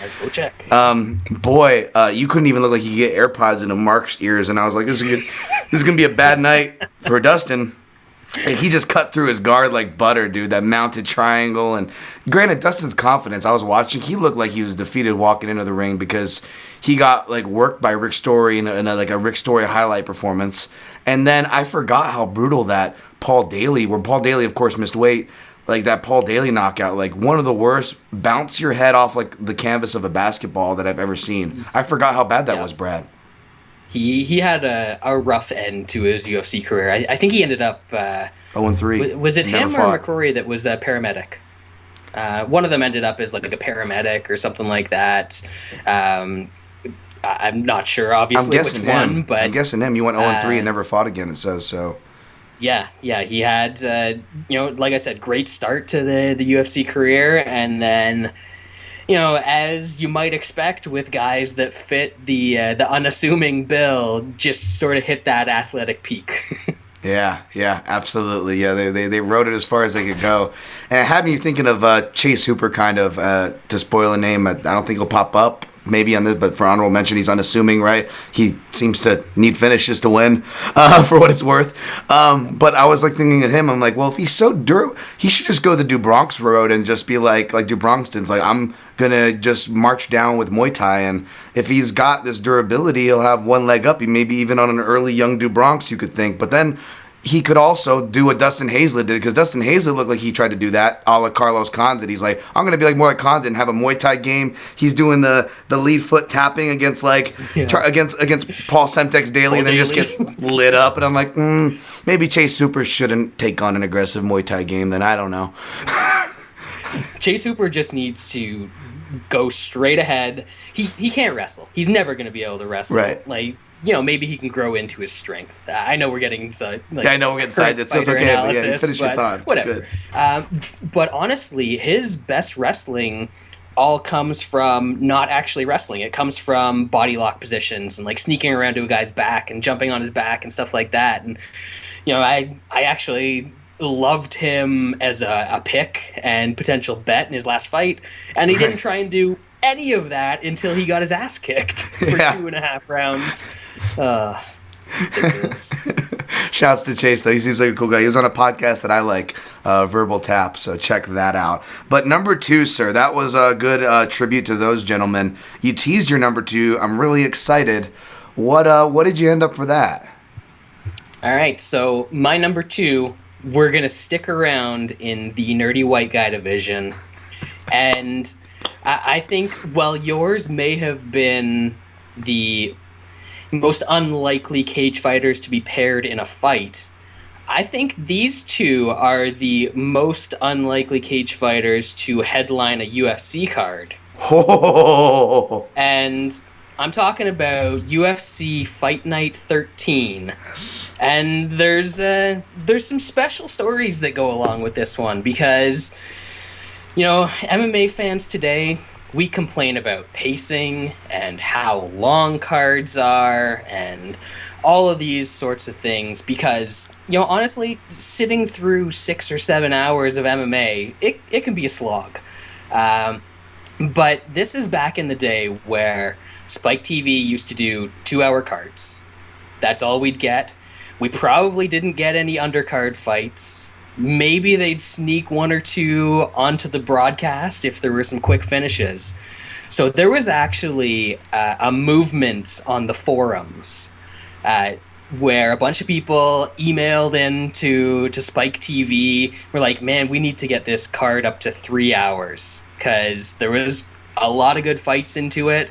You couldn't even look like you could get AirPods into Mark's ears, and I was like, this is gonna be a bad night for Dustin. And he just cut through his guard like butter, dude. That mounted triangle. And granted, Dustin's confidence, I was watching, he looked like he was defeated walking into the ring because he got like worked by Rick Story in a Rick Story highlight performance. And then I forgot how brutal that Paul Daly, where Paul Daly, of course, missed weight, like that Paul Daly knockout, like one of the worst, bounce your head off like the canvas of a basketball that I've ever seen. I forgot how bad that was, Brad. He had a rough end to his UFC career. I think he ended up 0-3. Was it him or McCrory that was a paramedic? One of them ended up as like a paramedic or something like that. I'm not sure, obviously, which one, but I'm guessing him. He went 0-3 and never fought again. It says so. Yeah, he had like I said, great start to the UFC career, and then. As you might expect with guys that fit the unassuming bill, just sort of hit that athletic peak. Yeah, absolutely. Yeah, they rode it as far as they could go. And it had me thinking of Chase Hooper, kind of, to spoil a name. I don't think he'll pop up maybe on this, but for honorable mention, he's unassuming, right? He seems to need finishes to win, for what it's worth. But I was like thinking of him. I'm like, well, if he's so durable, he should just go the DuBronx road and just be like DuBronxton's. Like, I'm gonna just march down with Muay Thai, and if he's got this durability, he'll have one leg up. He maybe even on an early young DuBronx, you could think. But then he could also do what Dustin Hazlett did, because Dustin Hazlett looked like he tried to do that a la Carlos Condit. He's like, I'm going to be like more like Condit and have a Muay Thai game. He's doing the lead foot tapping against against Paul Semtex Daly, and then just gets lit up. And I'm like, maybe Chase Hooper shouldn't take on an aggressive Muay Thai game then. I don't know. Chase Hooper just needs to go straight ahead. He can't wrestle. He's never going to be able to wrestle. Right. Like, maybe he can grow into his strength. I know we're getting side. It's okay, but yeah, finish your thought. Whatever. But honestly, his best wrestling all comes from not actually wrestling. It comes from body lock positions and like sneaking around to a guy's back and jumping on his back and stuff like that. And I actually loved him as a pick and potential bet in his last fight, and he didn't try and do any of that until he got his ass kicked for 2.5 rounds. Shouts to Chase, though. He seems like a cool guy. He was on a podcast that I like, Verbal Tap, so check that out. But number 2, sir, that was a good tribute to those gentlemen. You teased your number 2. I'm really excited. What did you end up for that? All right, so my number 2, we're going to stick around in the nerdy white guy division. And I think while yours may have been the most unlikely cage fighters to be paired in a fight, I think these two are the most unlikely cage fighters to headline a UFC card. Oh. And I'm talking about UFC Fight Night 13. Yes. And there's some special stories that go along with this one because, MMA fans today, we complain about pacing and how long cards are and all of these sorts of things because, honestly, sitting through 6 or 7 hours of MMA, it can be a slog. But this is back in the day where Spike TV used to do 2-hour cards. That's all we'd get. We probably didn't get any undercard fights. Maybe they'd sneak 1 or 2 onto the broadcast if there were some quick finishes. So there was actually a movement on the forums where a bunch of people emailed in to Spike TV. We're like, man, we need to get this card up to 3 hours because there was a lot of good fights into it.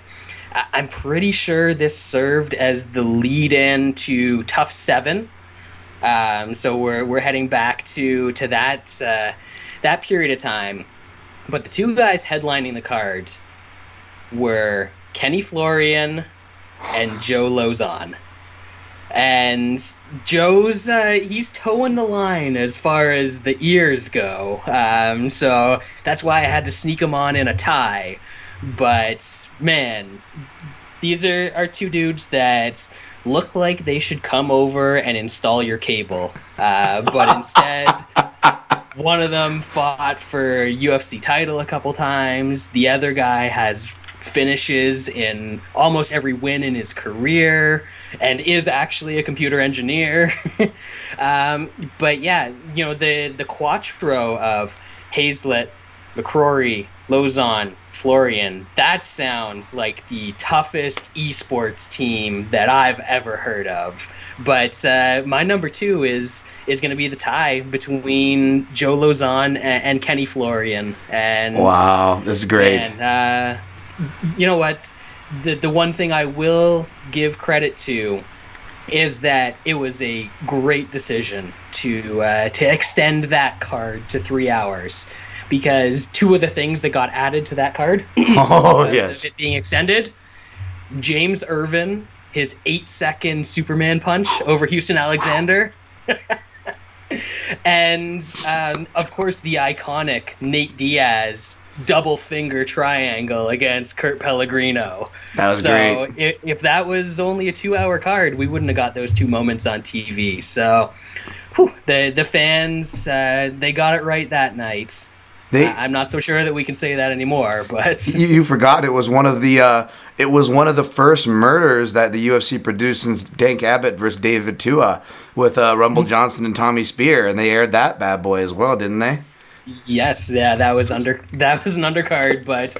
I'm pretty sure this served as the lead-in to Tough 7. So we're heading back to that period of time. But the two guys headlining the card were Kenny Florian and Joe Lauzon. And Joe's he's towing the line as far as the ears go. So that's why I had to sneak him on in a tie. But man, these are two dudes that look like they should come over and install your cable. But instead, one of them fought for UFC title a couple times. The other guy has finishes in almost every win in his career and is actually a computer engineer. But yeah, you know, the quattro of Hazlett, McCrory, Lauzon, Florian, that sounds like the toughest esports team that I've ever heard of. But my number 2 is going to be the tie between Joe Lauzon and Kenny Florian. And wow, this is great. And you know what? The one thing I will give credit to is that it was a great decision to extend that card to 3 hours, because 2 of the things that got added to that card, yes, it being extended, James Irvin, his 8-second Superman punch over Houston Alexander, and of course the iconic Nate Diaz double finger triangle against Kurt Pellegrino. That was great. So if that was only a 2-hour card, we wouldn't have got those 2 moments on TV. So the fans, they got it right that night. I'm not so sure that we can say that anymore, but you forgot it was one of the first murders that the UFC produced since Dank Abbott versus David Tua with Rumble Johnson and Tommy Spear, and they aired that bad boy as well, didn't they? Yes, yeah, that was an undercard, but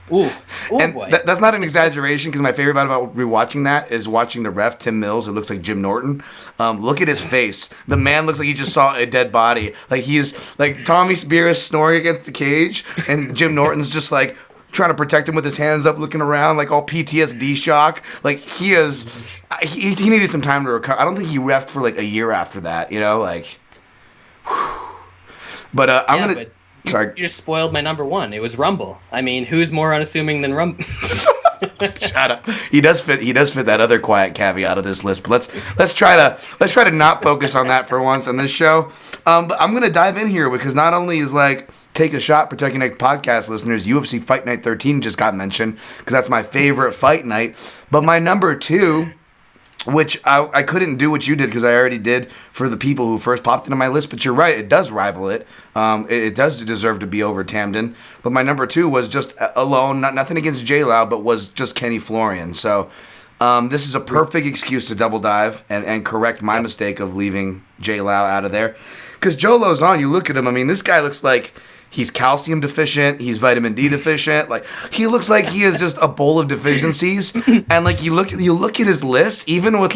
boy. That's not an exaggeration, because my favorite part about rewatching that is watching the ref, Tim Mills, who looks like Jim Norton. Look at his face. The man looks like he just saw a dead body. Like Tommy Spear is snoring against the cage, and Jim Norton's just like trying to protect him with his hands up, looking around, like all PTSD shock. Like he needed some time to recover. I don't think he refed for like a year after that, you know, like. Whew. But sorry. You just spoiled my number 1. It was Rumble. I mean, who's more unassuming than Rumble? Shut up. He does fit that other quiet caveat of this list. But let's try to not focus on that for once on this show. But I'm gonna dive in here because not only is like take a shot protecting podcast listeners, UFC Fight Night 13 just got mentioned because that's my favorite fight night. But my number 2, which I couldn't do what you did because I already did for the people who first popped into my list. But you're right, it does rival it. It does deserve to be over Tamden. But my number 2 was just alone, nothing against J-Lau, but was just Kenny Florian. So this is a perfect excuse to double dive and correct my mistake of leaving J-Lau out of there. Because Joe Lauzon, you look at him, I mean, this guy looks like he's calcium deficient. He's vitamin D deficient. Like he looks like he is just a bowl of deficiencies. And like you look at his list, even with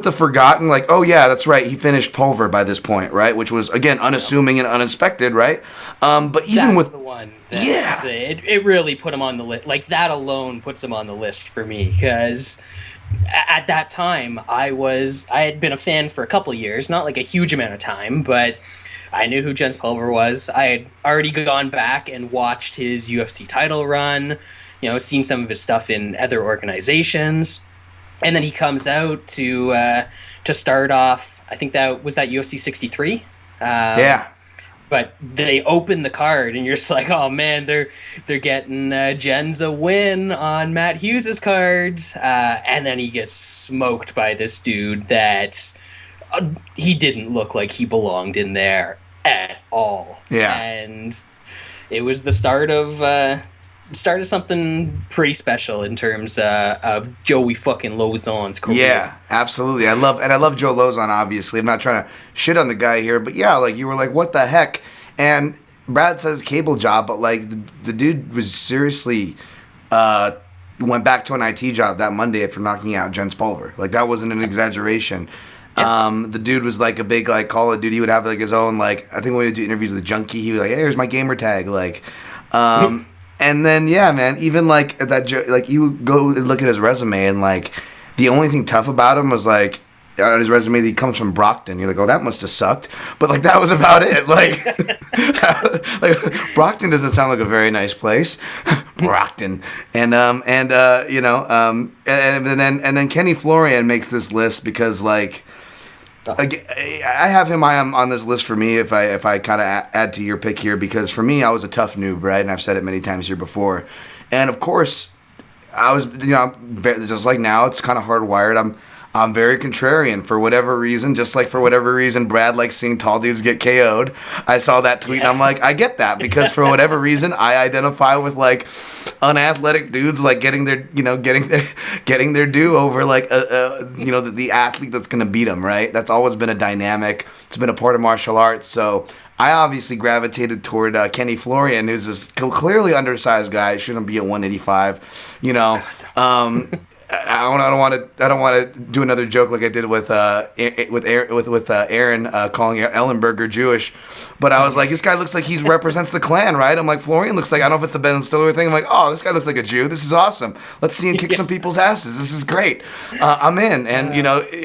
the forgotten, like, oh yeah, that's right, he finished Pulver by this point, right? Which was again unassuming and unexpected, right? But even that's with the one, yeah, it really put him on the list. Like that alone puts him on the list for me because at that time I had been a fan for a couple of years, not like a huge amount of time, but I knew who Jens Pulver was. I had already gone back and watched his UFC title run, you know, seen some of his stuff in other organizations. And then he comes out to start off, I think that UFC 63. Yeah. But they open the card and you're just like, oh man, they're getting Jens a win on Matt Hughes' cards. And then he gets smoked by this dude that he didn't look like he belonged in there at all. Yeah. And it was the start of something pretty special in terms of Joey fucking Lauzon's career. Yeah, absolutely. I love Joe Lauzon, obviously. I'm not trying to shit on the guy here, but yeah, like you were like, what the heck? And Brad says cable job, but like the dude was seriously went back to an IT job that Monday after knocking out Jens Pulver. Like that wasn't an exaggeration. Yeah. The dude was like a big like Call of Duty. He would have like his own like, I think when we would do interviews with Genki, he was like, hey, here's my gamer tag. Like, And then, yeah, man, even like like you go and look at his resume, and like the only thing tough about him was like on his resume that he comes from Brockton. You're like, oh, that must have sucked. But like that was about it. Like, like Brockton doesn't sound like a very nice place. Brockton, and then Kenny Florian makes this list because like. I have him on this list for me if I kind of add to your pick here, because for me I was a tough noob, right? And I've said it many times here before. And of course, I was, just like now, it's kind of hardwired. I'm very contrarian for whatever reason, just like for whatever reason Brad likes seeing tall dudes get KO'd. I saw that tweet and I'm like, I get that, because for whatever reason I identify with like unathletic dudes like getting their due over like the athlete that's going to beat them, right? That's always been a dynamic. It's been a part of martial arts. So I obviously gravitated toward Kenny Florian, who's this clearly undersized guy, shouldn't be at 185, I don't want to do another joke like I did with Aaron calling Ellenberger Jewish, but I was like, this guy looks like he represents the Klan, right? I'm like, Florian looks like, I don't know if it's the Ben Stiller thing. I'm like, oh, this guy looks like a Jew. This is awesome. Let's see him kick some people's asses. This is great. I'm in. And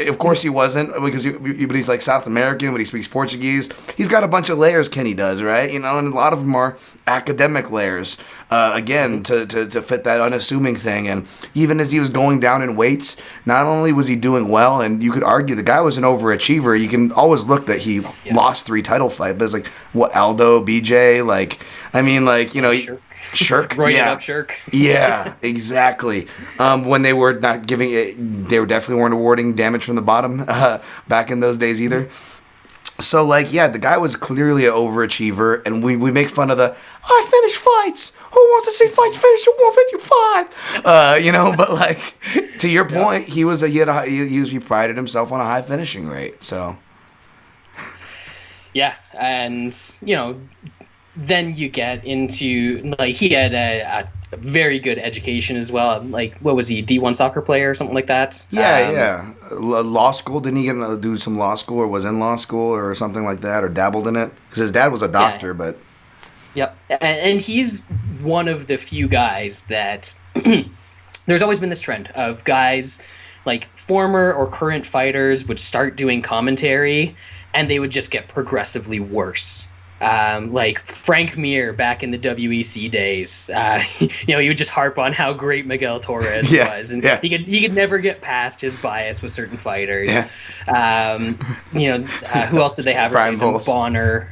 of course he wasn't, because but he's like South American, but he speaks Portuguese. He's got a bunch of layers. Kenny does, right? And a lot of them are academic layers. Again, to fit that unassuming thing. And even as he was going down in weights, not only was he doing well, and you could argue the guy was an overachiever. You can always look that he lost 3 title fights, but it's like, what, Aldo, BJ, Shirk, Roy up Shirk. Yeah, exactly. When they were not giving it, they were definitely weren't awarding damage from the bottom back in those days either. So, the guy was clearly an overachiever, and we make fun of I finish fights. Who wants to see fights finish at 155? But to your point, he prided himself on a high finishing rate. So, yeah, and then you get into he had a very good education as well. What was he, D1 soccer player or something like that? Yeah. Law school. Didn't he get to do some law school, or was in law school or something like that, or dabbled in it? Because his dad was a doctor, but. Yep, and he's one of the few guys that there's always been this trend of guys like former or current fighters would start doing commentary and they would just get progressively worse. Like Frank Mir back in the WEC days, he would just harp on how great Miguel Torres was, and he could never get past his bias with certain fighters. Who else did they have? Bonner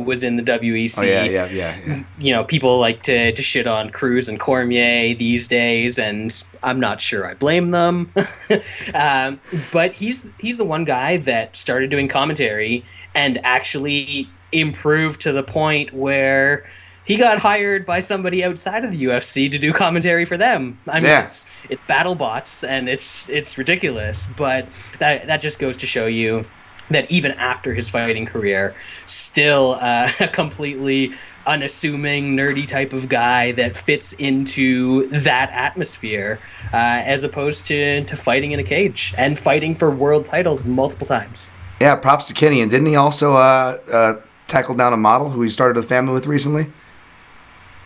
was in the WEC. People like to shit on Cruz and Cormier these days, and I'm not sure I blame them. But he's the one guy that started doing commentary and actually improved to the point where he got hired by somebody outside of the UFC to do commentary for them. I mean, it's battle bots and it's ridiculous, but that just goes to show you that even after his fighting career, still a completely unassuming, nerdy type of guy that fits into that atmosphere, as opposed to fighting in a cage and fighting for world titles multiple times. Yeah, props to Kenny. And didn't he also tackle down a model who he started a family with recently?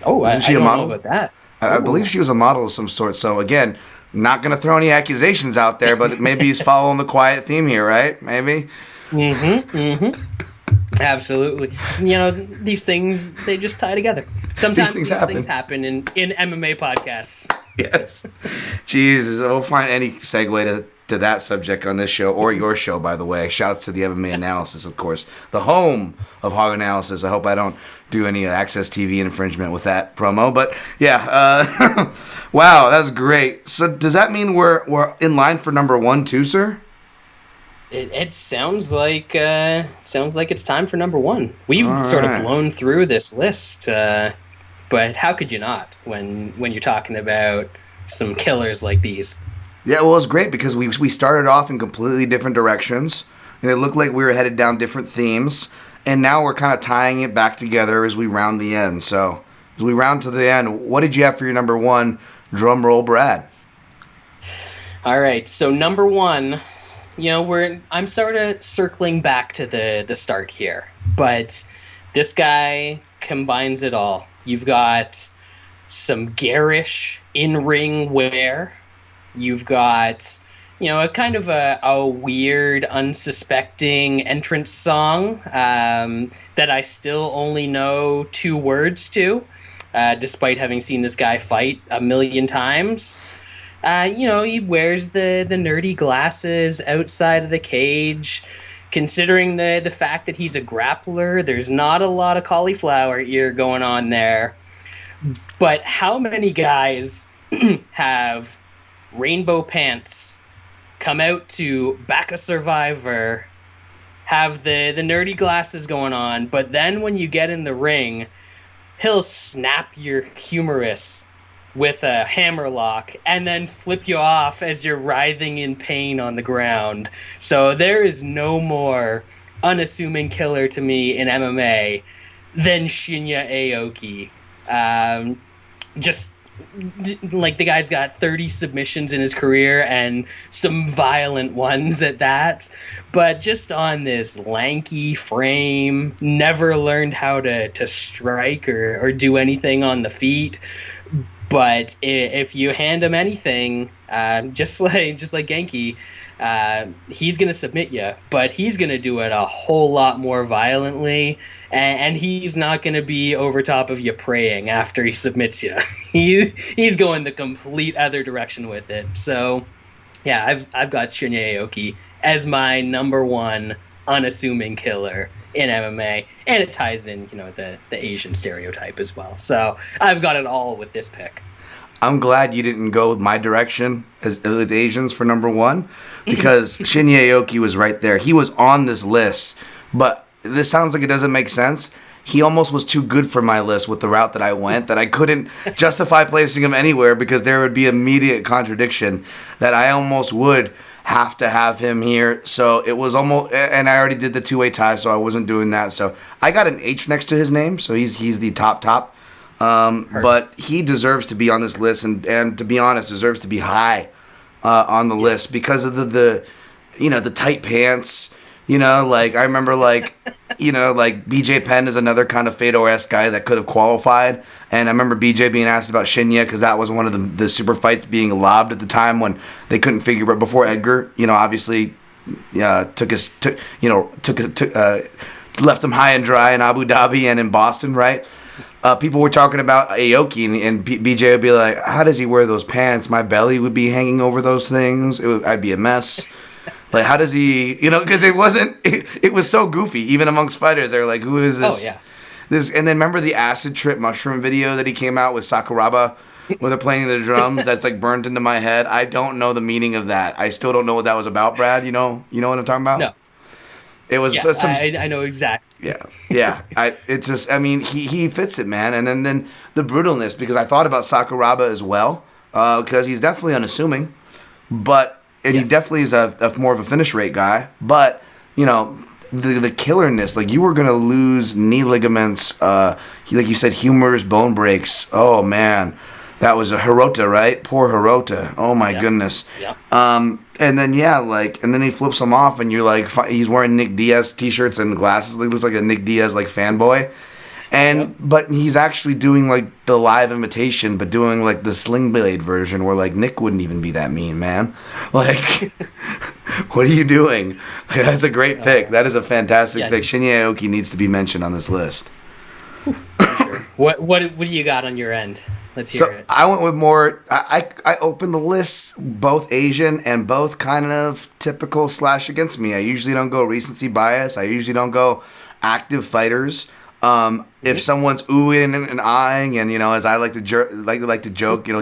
Oh, I don't know about that. I believe she was a model of some sort. So again, not going to throw any accusations out there, but maybe he's following the quiet theme here, right? Maybe. Absolutely. These things, they just tie together. Sometimes these things happen in MMA podcasts. Yes. Jesus, we'll find any segue to that subject on this show, or your show, by the way. Shouts to the MMA Analysis, of course, the home of Hog Analysis. I hope I don't do any Access TV infringement with that promo, but yeah. Wow, that's great. So does that mean we're in line for number 1 too, sir? It sounds like it's time for number 1. We've sort of blown through this list, but how could you not when you're talking about some killers like these? Yeah, well, it was great because we started off in completely different directions, and it looked like we were headed down different themes, and now we're kind of tying it back together as we round the end. So, as we round to the end, what did you have for your number 1? Drum roll, Brad. All right, so number 1, I'm sort of circling back to the start here, but this guy combines it all. You've got some garish in-ring wear. You've got, a kind of a weird, unsuspecting entrance song that I still only know 2 words to, despite having seen this guy fight a million times. He wears the nerdy glasses outside of the cage. Considering the fact that he's a grappler, there's not a lot of cauliflower ear going on there. But how many guys have rainbow pants, come out to back a Survivor, have the nerdy glasses going on, but then when you get in the ring, he'll snap your humerus with a hammerlock and then flip you off as you're writhing in pain on the ground. So there is no more unassuming killer to me in MMA than Shinya Aoki. Just like, the guy's got 30 submissions in his career and some violent ones at that, but just on this lanky frame, never learned how to strike or do anything on the feet. But if you hand him anything, just like Genki, he's going to submit you, but he's going to do it a whole lot more violently, and he's not going to be over top of you praying after he submits you. He's going the complete other direction with it. So, yeah, I've got Shinya Aoki as my number 1 unassuming killer in MMA, and it ties in, the Asian stereotype as well. So I've got it all with this pick. I'm glad you didn't go with my direction as with Asians for number 1, because Shinya Aoki was right there. He was on this list, but this sounds like it doesn't make sense. He almost was too good for my list with the route that I went, that I couldn't justify placing him anywhere, because there would be immediate contradiction that I almost would have to have him here. So it was almost, and I already did the 2-way tie, so I wasn't doing that. So I got an H next to his name, so he's the top. But he deserves to be on this list, and to be honest, deserves to be high on the list because of the tight pants. I remember BJ Penn is another kind of Fedor-esque guy that could have qualified. And I remember BJ being asked about Shinya because that was one of the super fights being lobbed at the time when they couldn't figure it before Edgar, obviously left him high and dry in Abu Dhabi and in Boston, right? People were talking about Aoki, and BJ would be like, how does he wear those pants? My belly would be hanging over those things. I'd be a mess. Like, how does he, because it was so goofy, even amongst fighters. They were like, who is this? Oh, yeah. And then remember the acid trip mushroom video that he came out with Sakuraba, where they're playing the drums? That's like burned into my head. I don't know the meaning of that. I still don't know what that was about, Brad. You know what I'm talking about? No. It was I know exactly. Yeah. He fits it, man. And then the brutalness, because I thought about Sakuraba as well, because he's definitely unassuming, and he definitely is a more of a finish rate guy. But the killerness, like, you were gonna lose knee ligaments, like you said, humerus, bone breaks. Oh man, that was a Hirota, right? Poor Hirota. Oh my goodness. Yeah. And then and then he flips him off, and you're like, he's wearing Nick Diaz t-shirts and glasses. He looks like a Nick Diaz fanboy. But he's actually doing the live imitation, but doing the Sling Blade version, where Nick wouldn't even be that mean, man. What are you doing? That's a great pick. That is a fantastic pick. Shinya Aoki needs to be mentioned on this list. Sure. What do you got on your end? Let's hear it. I went with more. I opened the list both Asian and both kind of typical / against me. I usually don't go recency bias. I usually don't go active fighters. If someone's oohing and eyeing, and as I like to joke,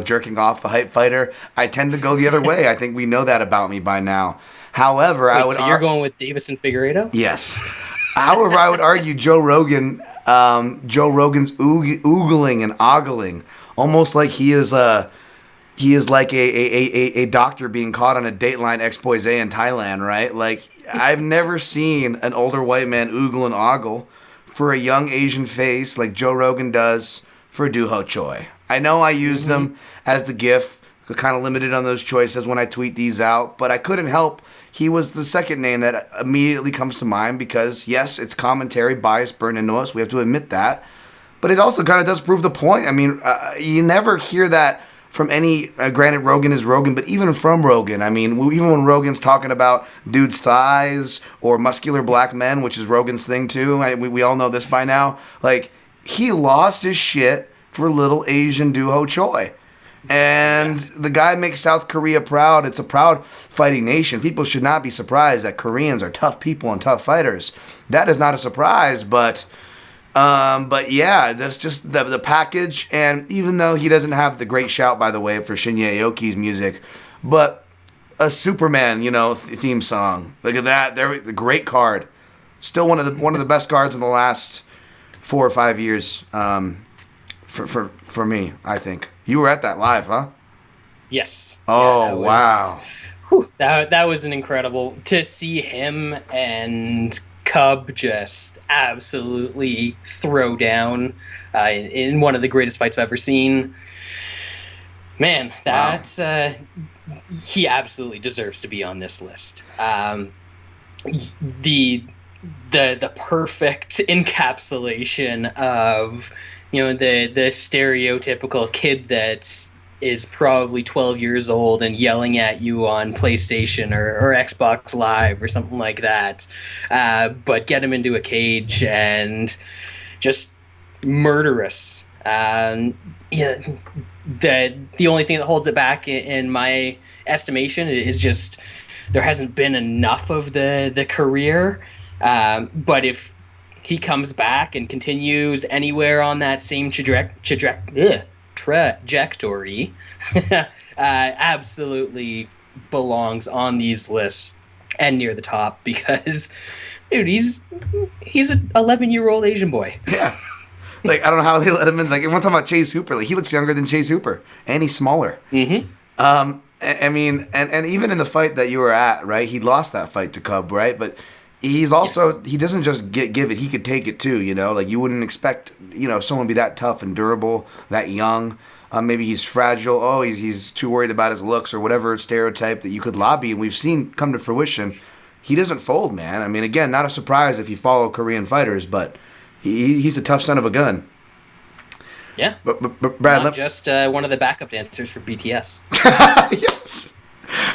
jerking off the hype fighter, I tend to go the other way. I think we know that about me by now. However, so you're going with Davis and Figueiredo? Yes. However, I would argue Joe Rogan's oogling and ogling, almost like he is like a doctor being caught on a Dateline expose in Thailand, right? Like, I've never seen an older white man oogle and ogle for a young Asian face like Joe Rogan does for Doo Ho Choi. I know I used them as the GIF, kind of limited on those choices when I tweet these out, but I couldn't help. He was the second name that immediately comes to mind because, yes, it's commentary, bias, burned into us. We have to admit that. But it also kind of does prove the point. I mean, you never hear that from any, granted Rogan is Rogan, but even from Rogan, I mean, even when Rogan's talking about dude's thighs or muscular black men, which is Rogan's thing too, we all know this by now, like, he lost his shit for little Asian Doo Ho Choi. And the guy makes South Korea proud. It's a proud fighting nation. People should not be surprised that Koreans are tough people and tough fighters. That is not a surprise, but yeah, that's just the package. And even though he doesn't have the great shout, by the way, for Shinya Aoki's music, but a Superman, theme song. Look at that. The great card. Still one of the best cards in the last 4 or 5 years. For me, I think. You were at that live, huh? Yes. Oh, wow. That was an incredible to see him and Cub just absolutely throw down in one of the greatest fights I've ever seen. Man, that's he absolutely deserves to be on this list. The perfect encapsulation of the stereotypical kid that is probably 12 years old and yelling at you on PlayStation or Xbox Live or something like that, but get him into a cage and just murderous. The only thing that holds it back in my estimation is just there hasn't been enough of the career, but if he comes back and continues anywhere on that same trajectory, absolutely belongs on these lists and near the top because, dude, he's an 11-year-old Asian boy. Yeah. Like, I don't know how they let him in. Like, everyone's talking about Chase Hooper. Like, he looks younger than Chase Hooper, and he's smaller. Mm-hmm. I mean, and even in the fight that you were at, right, he lost that fight to Cub, right? But he's also, he doesn't just give it, he could take it too, Like, you wouldn't expect, someone to be that tough and durable, that young. Maybe he's fragile. Oh, he's too worried about his looks or whatever stereotype that you could lobby. And we've seen come to fruition. He doesn't fold, man. I mean, again, not a surprise if you follow Korean fighters, but he's a tough son of a gun. Yeah. But Brad, not just one of the backup dancers for BTS. Yes.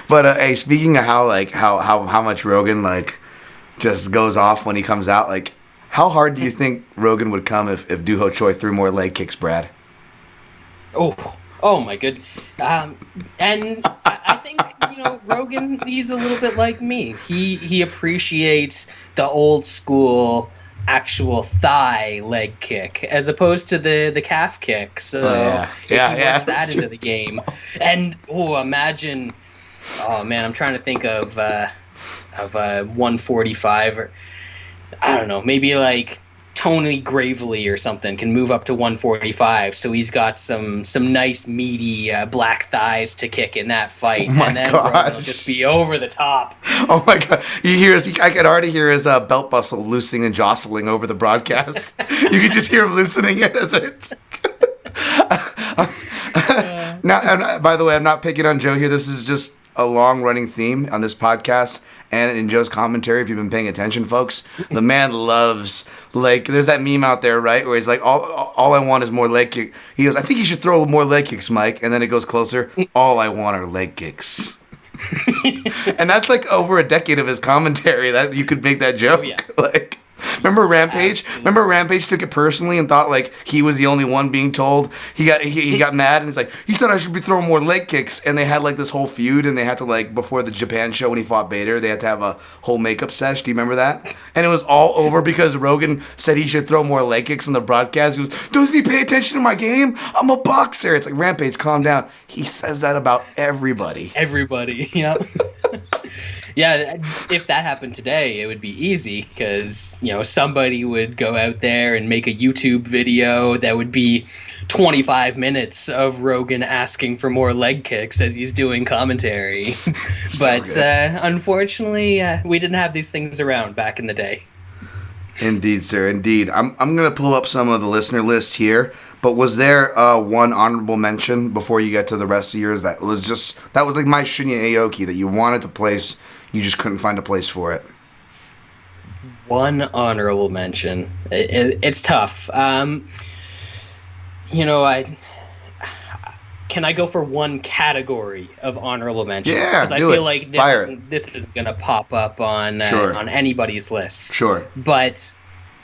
But hey, speaking of how much Rogan just goes off when he comes out, how hard do you think Rogan would come if Doo Ho Choi threw more leg kicks, Brad? Oh my good. And I think Rogan, he's a little bit like me. He appreciates the old school actual thigh leg kick as opposed to the calf kick. So he works that into the game. And imagine, I'm trying to think of 145 or I don't know, maybe Tony Gravely or something can move up to 145, so he's got some nice meaty black thighs to kick in that fight, and then Rogan will just be over the top. Oh my god! I could already hear his belt buckle loosening and jostling over the broadcast. You could just hear him loosening it as it's. Now, and by the way, I'm not picking on Joe here. This is just a long-running theme on this podcast and in Joe's commentary, if you've been paying attention, folks. The man loves, there's that meme out there, right, where he's like, all I want is more leg kick. He goes, I think you should throw more leg kicks, Mike. And then it goes closer, all I want are leg kicks. And that's over a decade of his commentary that you could make that joke. Oh, yeah. Remember Rampage? Absolutely. Remember Rampage took it personally and thought he was the only one being told. He got mad and he's like, you thought I should be throwing more leg kicks. And they had this whole feud and they had to before the Japan show when he fought Bader, they had to have a whole makeup sesh. Do you remember that? And it was all over because Rogan said he should throw more leg kicks in the broadcast. He goes, doesn't he pay attention to my game? I'm a boxer. It's Rampage, calm down. He says that about everybody. Everybody, yeah. Yeah, if that happened today, it would be easy because, somebody would go out there and make a YouTube video that would be 25 minutes of Rogan asking for more leg kicks as he's doing commentary. But unfortunately, we didn't have these things around back in the day. Indeed, sir. Indeed. I'm going to pull up some of the listener list here. But was there one honorable mention before you get to the rest of yours that was my Shinya Aoki that you wanted to place, you just couldn't find a place for it? One honorable mention. It's tough. I can I go for one category of honorable mention? Yeah, because I feel like this is gonna pop up on anybody's list. Sure. But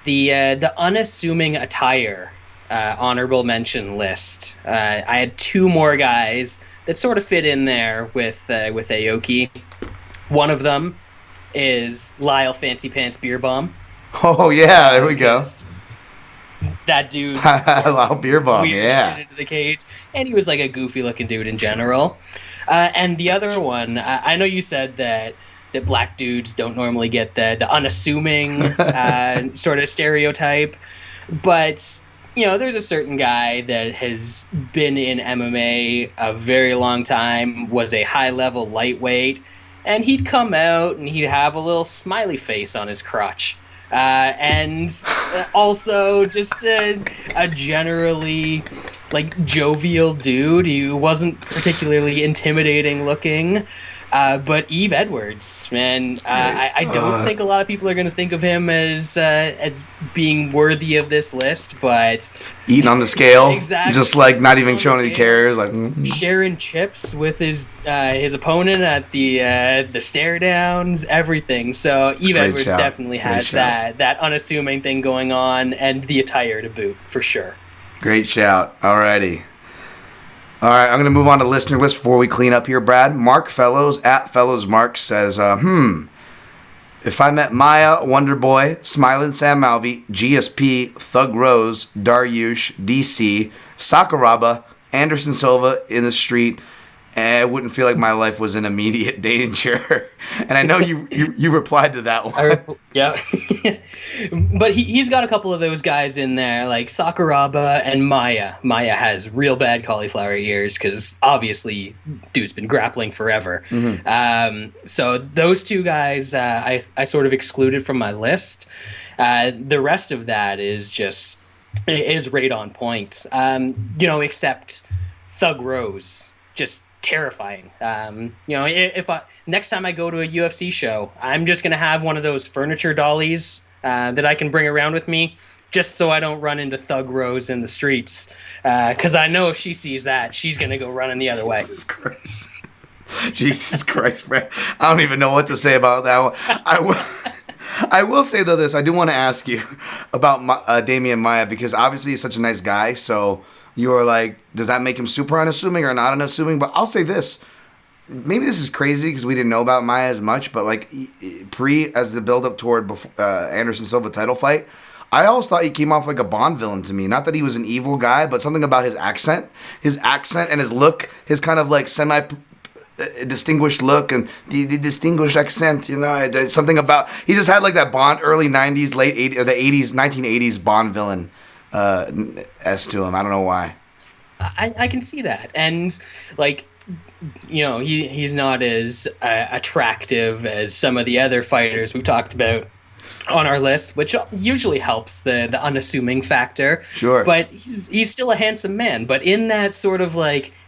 the unassuming attire honorable mention list. I had two more guys that sort of fit in there with Aoki. One of them is Lyle Fancy Pants Beer Bomb. Oh yeah, there we go. That dude, Lyle Beer Bomb, yeah. Into the cage, and he was like a goofy looking dude in general. And the other one, I know you said that black dudes don't normally get the unassuming sort of stereotype, but there's a certain guy that has been in MMA a very long time, was a high level lightweight, and he'd come out and he'd have a little smiley face on his crotch. And also just a generally jovial dude. He wasn't particularly intimidating looking. But Eve Edwards, man, I don't think a lot of people are going to think of him as being worthy of this list, but eating on the scale, exactly, just not even showing he cares, sharing chips with his opponent at the stare downs, everything. So Eve Edwards definitely has that unassuming thing going on, and the attire to boot for sure. Great shout. Alrighty. All right, I'm going to move on to listener list before we clean up here, Brad. Mark Fellows, at Fellows Mark, says, if I met Maya, Wonderboy, Smilin' Sam Malvi, GSP, Thug Rose, Daryush, DC, Sakuraba, Anderson Silva in the street, I wouldn't feel like my life was in immediate danger. And I know you replied to that one. Yeah. But he's got a couple of those guys in there, like Sakuraba and Maya. Maya has real bad cauliflower ears because obviously dude's been grappling forever. Mm-hmm. So those two guys I sort of excluded from my list. The rest of that is right on point. Except Thug Rose. Just terrifying. If next time I go to a UFC show, I'm just gonna have one of those furniture dollies that I can bring around with me, just so I don't run into Thug Rose in the streets. Because I know if she sees that, she's gonna go running the other way. Jesus Christ, man! I don't even know what to say about that one. I will say though this. I do want to ask you about Damian Maia, because obviously he's such a nice guy. So. You were like, does that make him super unassuming or not unassuming? But I'll say this. Maybe this is crazy because we didn't know about Maya as much, but as the build-up toward Anderson Silva title fight, I always thought he came off like a Bond villain to me. Not that he was an evil guy, but something about his accent and his look, his kind of semi-distinguished look and the distinguished accent, something about, he just had that Bond early 90s, late 80s, or the 80s, 1980s Bond villain S to him. I don't know why. I can see that, and he's not as attractive as some of the other fighters we've talked about on our list, which usually helps the unassuming factor. Sure. But he's still a handsome man, but in that sort of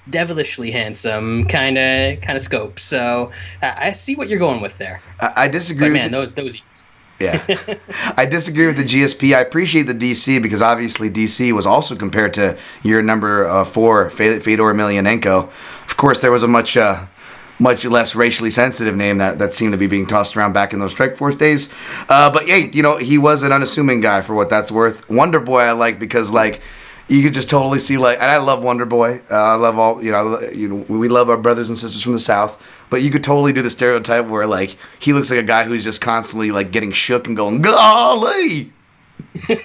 devilishly handsome kind of scope. So I see what you're going with there. I disagree. But man, those ears. Yeah. I disagree with the GSP. I appreciate the DC because obviously DC was also compared to your number 4, Fedor Emelianenko. Of course, there was a much less racially sensitive name that seemed to be being tossed around back in those Strikeforce days. But hey, he was an unassuming guy for what that's worth. Wonder Boy I like because you could just totally see and I love Wonder Boy. I love all we love our brothers and sisters from the South. But you could totally do the stereotype where he looks like a guy who's just constantly getting shook and going golly. Does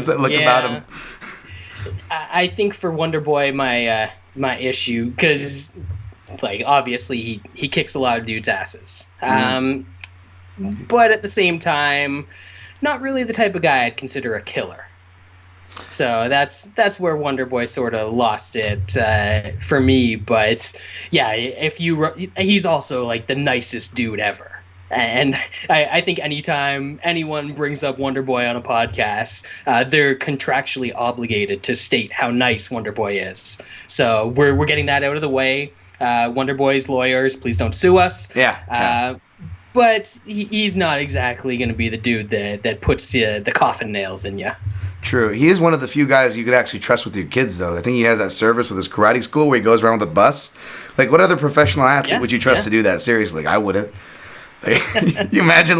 that look about him? I think for Wonder Boy my issue, because obviously he kicks a lot of dudes' asses, but at the same time, not really the type of guy I'd consider a killer. So that's where Wonder Boy sort of lost it for me. But yeah, he's also the nicest dude ever. And I think anytime anyone brings up Wonder Boy on a podcast, they're contractually obligated to state how nice Wonder Boy is. So we're getting that out of the way. Wonder Boy's lawyers, please don't sue us. Yeah. But he's not exactly going to be the dude that puts the coffin nails in you. True. He is one of the few guys you could actually trust with your kids, though. I think he has that service with his karate school where he goes around with a bus. Like, what other professional athlete would you trust to do that? Seriously, I wouldn't. Like, you imagine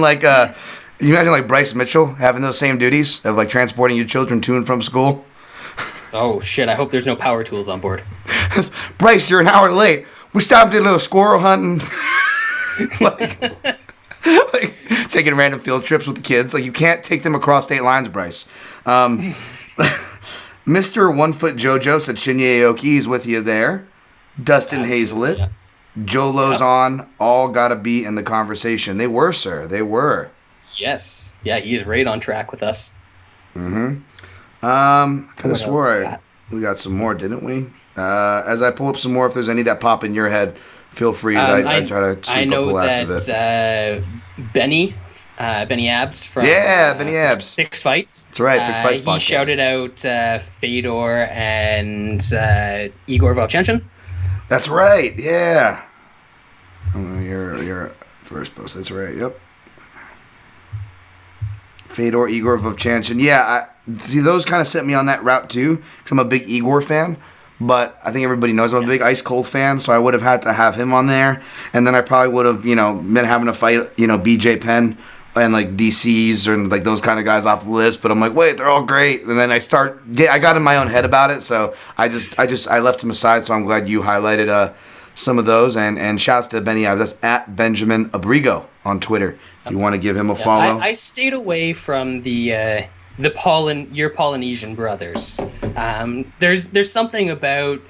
Bryce Mitchell having those same duties of like transporting your children to and from school. Oh shit! I hope there's no power tools on board. Bryce, you're an hour late. We stopped at a little squirrel hunting. like taking random field trips with the kids. Like, you can't take them across state lines, Bryce. Mr. 1 Foot Jojo said Shinya Aoki is with you there. Dustin Hazlett. Yeah. Joe Lauzon all got to be in the conversation. They were, sir. They were. Yes. Yeah, he's right on track with us. Mm-hmm. Could have swore we got some more, didn't we? As I pull up some more, if there's any that pop in your head, feel free as I try to sweep up the last of it. I know that Benny Abs from Benny Abs. Fixed Fights. That's right, Fixed Fights podcast. He shouted out Fedor and Igor Vovchanchin. That's right, yeah. You're first post. That's right, yep. Fedor, Igor Vovchanchin. Yeah, see, those kind of set me on that route too, because I'm a big Igor fan. But I think everybody knows I'm a big Ice Cold fan, so I would have had to have him on there. And then I probably would have, been having to fight, BJ Penn and like DCs or like those kind of guys off the list. But I'm like, wait, they're all great. And then I got in my own head about it, so I left him aside. So I'm glad you highlighted some of those. And shouts to Benny Abs. That's at Benjamin Abrigo on Twitter. If you want to give him a follow. I stayed away from your Polynesian brothers. There's something about,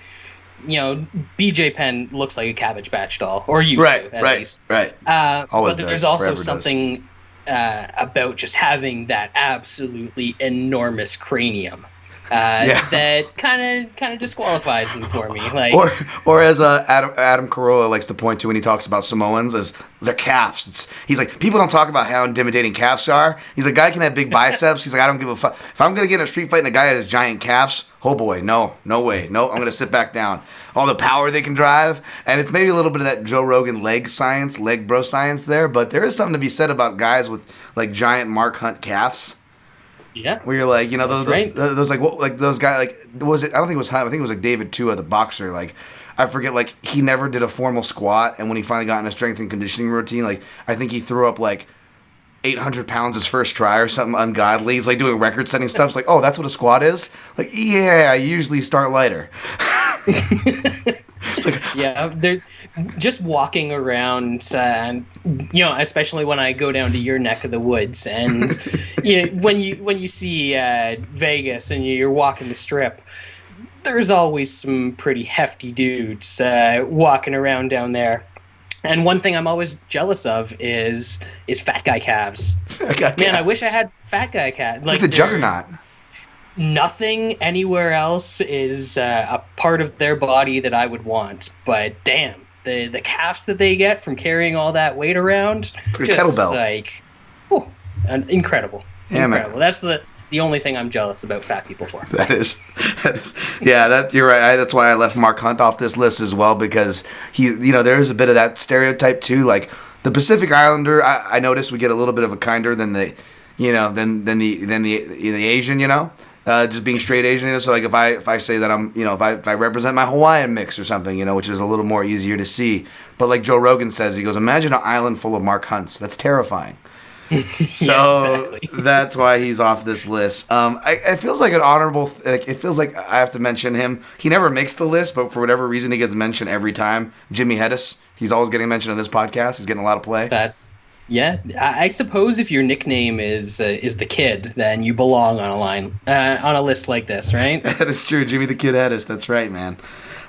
BJ Penn looks like a Cabbage Patch doll, or used to, at least. Right. But there's also something about just having that absolutely enormous cranium. That kind of disqualifies them for me. Like, or as Adam Carolla likes to point to when he talks about Samoans, as their calves. He's like, people don't talk about how intimidating calves are. He's like, guy can have big biceps. He's like, I don't give a fuck. If I'm gonna get in a street fight and a guy has giant calves, oh boy, no way, no, I'm gonna sit back down. All the power they can drive, and it's maybe a little bit of that Joe Rogan leg bro science there, but there is something to be said about guys with like giant Mark Hunt calves. Yeah, where you're like, those like what, like those guys, like, was it? I don't think it was Hunt. I think it was like David Tua, the boxer. Like, I forget. Like, he never did a formal squat, and when he finally got in a strength and conditioning routine, like, I think he threw up like 800 pounds his first try or something ungodly. He's like doing record-setting stuff. It's like, oh, that's what a squat is. Like, yeah, I usually start lighter. They're just walking around, especially when I go down to your neck of the woods, and when you see Vegas and you're walking the strip, there's always some pretty hefty dudes walking around down there. And one thing I'm always jealous of is fat guy calves. Man, I wish I had fat guy calves. It's like the juggernaut. Nothing anywhere else is a part of their body that I would want, but damn, the calves that they get from carrying all that weight around, like just kettlebell. Like, incredible. Yeah, incredible. Man. That's the only thing I'm jealous about fat people for. That is, yeah, you're right. That's why I left Mark Hunt off this list as well, because there is a bit of that stereotype too. Like the Pacific Islander, I noticed we get a little bit of a kinder than the Asian, just being straight Asian. So like if I say that I'm, if I represent my Hawaiian mix or something, which is a little more easier to see. But like Joe Rogan says, he goes, imagine an island full of Mark Hunts. That's terrifying. So exactly. That's why he's off this list. It feels like an honorable. It feels like I have to mention him. He never makes the list, but for whatever reason, he gets mentioned every time. Jimmy Hedis. He's always getting mentioned on this podcast. He's getting a lot of play. I suppose if your nickname is the Kid, then you belong on a list like this, right? That is true. Jimmy the Kid Hedis. That's right, man.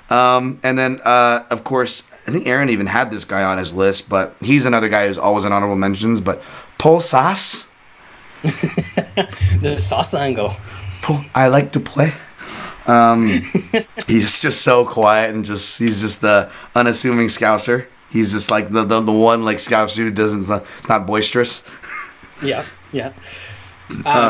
And then of course, I think Aaron even had this guy on his list, but he's another guy who's always in honorable mentions. But Paul Sass, the sauce angle. I like to play. He's just so quiet and he's just the unassuming Scouser. He's just like the one like Scouser who it's not boisterous. Yeah.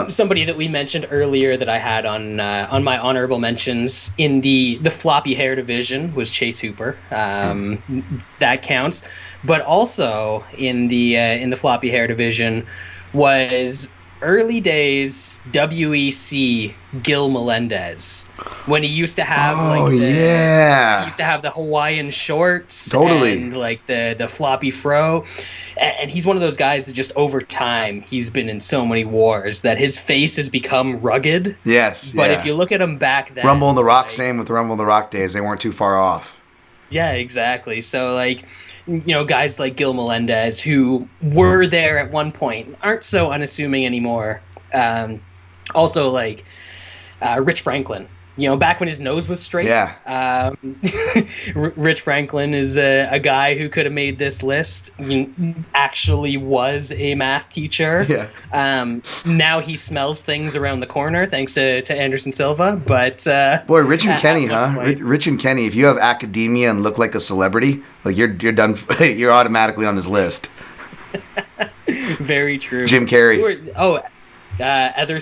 Somebody that we mentioned earlier that I had on my honorable mentions in the floppy hair division was Chase Hooper. That counts. But also in the floppy hair division was early days WEC Gil Melendez, when he used to have he used to have the Hawaiian shorts, Totally. and like the floppy fro, and he's one of those guys that just over time he's been in so many wars that his face has become rugged. Yes. But yeah. if you look at him back then, Rumble in the Rock, like, same with Rumble in the Rock days. They weren't too far off. yeah, exactly. So like, you know, guys like Gil Melendez who were there at one point aren't so unassuming anymore. Also like Rich Franklin, you know, back when his nose was straight. Yeah. Rich Franklin is a guy who could have made this list. He actually was a math teacher. Yeah. Now he smells things around the corner thanks to Anderson Silva. But Boy, Rich and Kenny, huh? point. Rich and Kenny. If you have academia and look like a celebrity, like you're done. You're automatically on this list. Very true. Jim Carrey. Other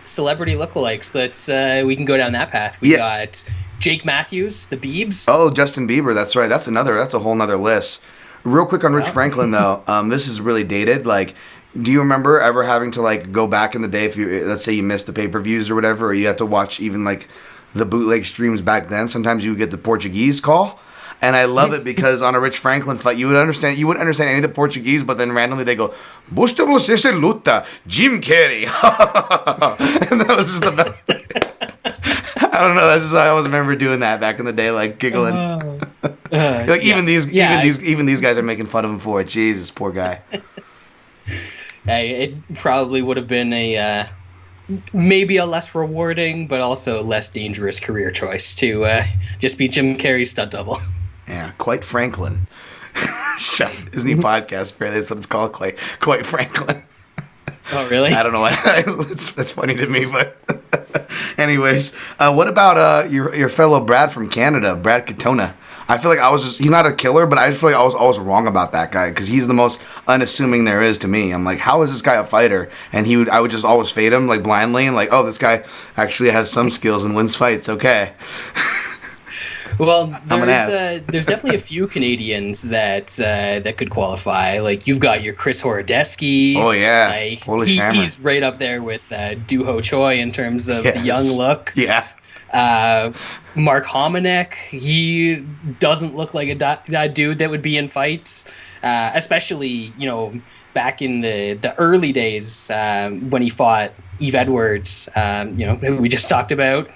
celebrity lookalikes. We can go down that path. We got Jake Matthews, the Biebs. Oh, Justin Bieber. That's right. That's a whole nother list. Real quick on Rich Franklin though. This is really dated. Like, do you remember ever having to like go back in the day if you, let's say you missed the pay-per-views or whatever, or you had to watch even like the bootleg streams back then? Sometimes you would get the Portuguese call. And I love it because on a Rich Franklin fight, you wouldn't understand any of the Portuguese, but then randomly they go, "Bustablos ese luta, Jim Carrey." And that was just the best. I don't know. That's just, I always remember doing that back in the day, like giggling. Like even these guys are making fun of him for it. Jesus, poor guy. Hey, it probably would have been a maybe a less rewarding, but also less dangerous career choice to just be Jim Carrey's stunt double. Yeah, Quite Franklin. Disney podcast, apparently that's what it's called, Quite Franklin. Oh, really? I don't know why. That's funny to me, but anyways, what about your fellow Brad from Canada, Brad Katona? I feel like he's not a killer, but I just feel like I was always wrong about that guy because he's the most unassuming there is to me. I'm like, how is this guy a fighter? And I would just always fade him like blindly and like, oh, this guy actually has some skills and wins fights. Okay. Well, I'm an ass. there's definitely a few Canadians that could qualify. Like you've got your Chris Horodecki. Oh yeah, like, Polish hammer. He's right up there with Doo Ho Choi in terms of the young look. Yeah. Mark Hominick, he doesn't look like a dude that would be in fights, especially, you know, back in the early days when he fought Eve Edwards, you know, who we just talked about.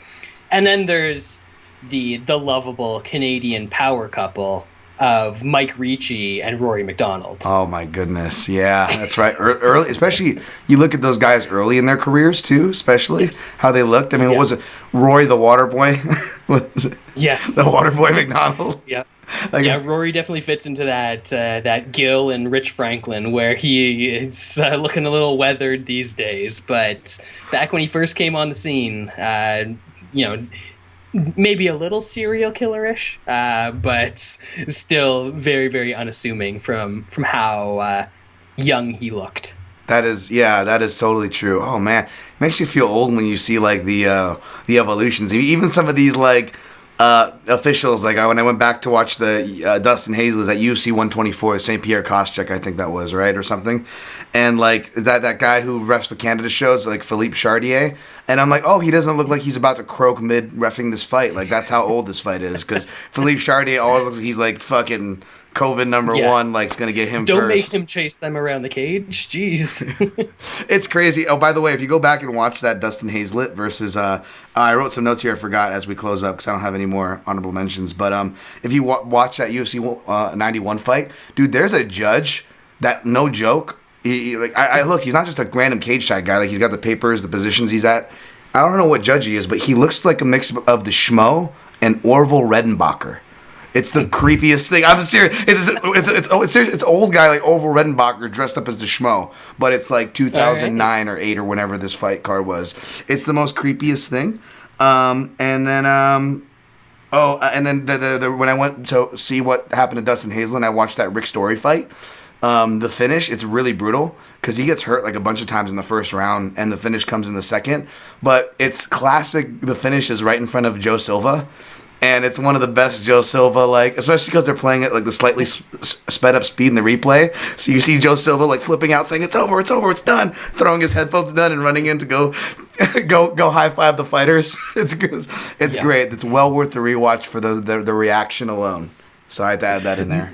And then there's the lovable Canadian power couple of Mike Ricci and Rory Mcdonald. Oh my goodness, yeah, that's right. Early, especially you look at those guys early in their careers too, especially how they looked. I mean, what was it? Rory the Water Boy? What was it? Yes, the Water Boy McDonald. Yeah. Rory definitely fits into that Gil and Rich Franklin, where he is looking a little weathered these days. But back when he first came on the scene, you know, maybe a little serial killer-ish, but still very, very unassuming from how young he looked. That is totally true. Oh man, makes you feel old when you see like the evolutions. Even some of these like officials, like when I went back to watch the Dustin Hazley's at UFC 124, St. Pierre Koscheck, I think that was, right, or something. And like that guy who refs the Canada shows, like Philippe Chartier, and I'm like, oh, he doesn't look like he's about to croak mid refing this fight. Like that's how old this fight is, because Philippe Chartier always looks like he's like fucking COVID number one, like it's gonna get him. Don't first. make him chase them around the cage. Jeez. It's crazy. Oh, by the way, if you go back and watch that Dustin Hazlett versus, I wrote some notes here. I forgot as we close up because I don't have any more honorable mentions. But if you watch that UFC 91 fight, dude, there's a judge that, no joke. I look, he's not just a random cage side guy. Like he's got the papers, the positions he's at. I don't know what judge he is, but he looks like a mix of the Schmo and Orville Redenbacher. It's the creepiest thing. I'm serious. It's old guy like Orville Redenbacher dressed up as the Schmo, but it's like 2009 or 8 or whenever this fight card was. It's the most creepiest thing. And then when I went to see what happened to Dustin Hazlett, I watched that Rick Story fight. The finish, it's really brutal because he gets hurt like a bunch of times in the first round, and the finish comes in the second. But it's classic. The finish is right in front of Joe Silva. and it's one of the best Joe Silva, like, especially because they're playing it like the slightly sped up speed in the replay. So you see Joe Silva like flipping out, saying it's over, it's done, throwing his headphones down and running in to go high five the fighters. It's good. It's great. It's well worth the rewatch for the reaction alone. So I had to add that in there.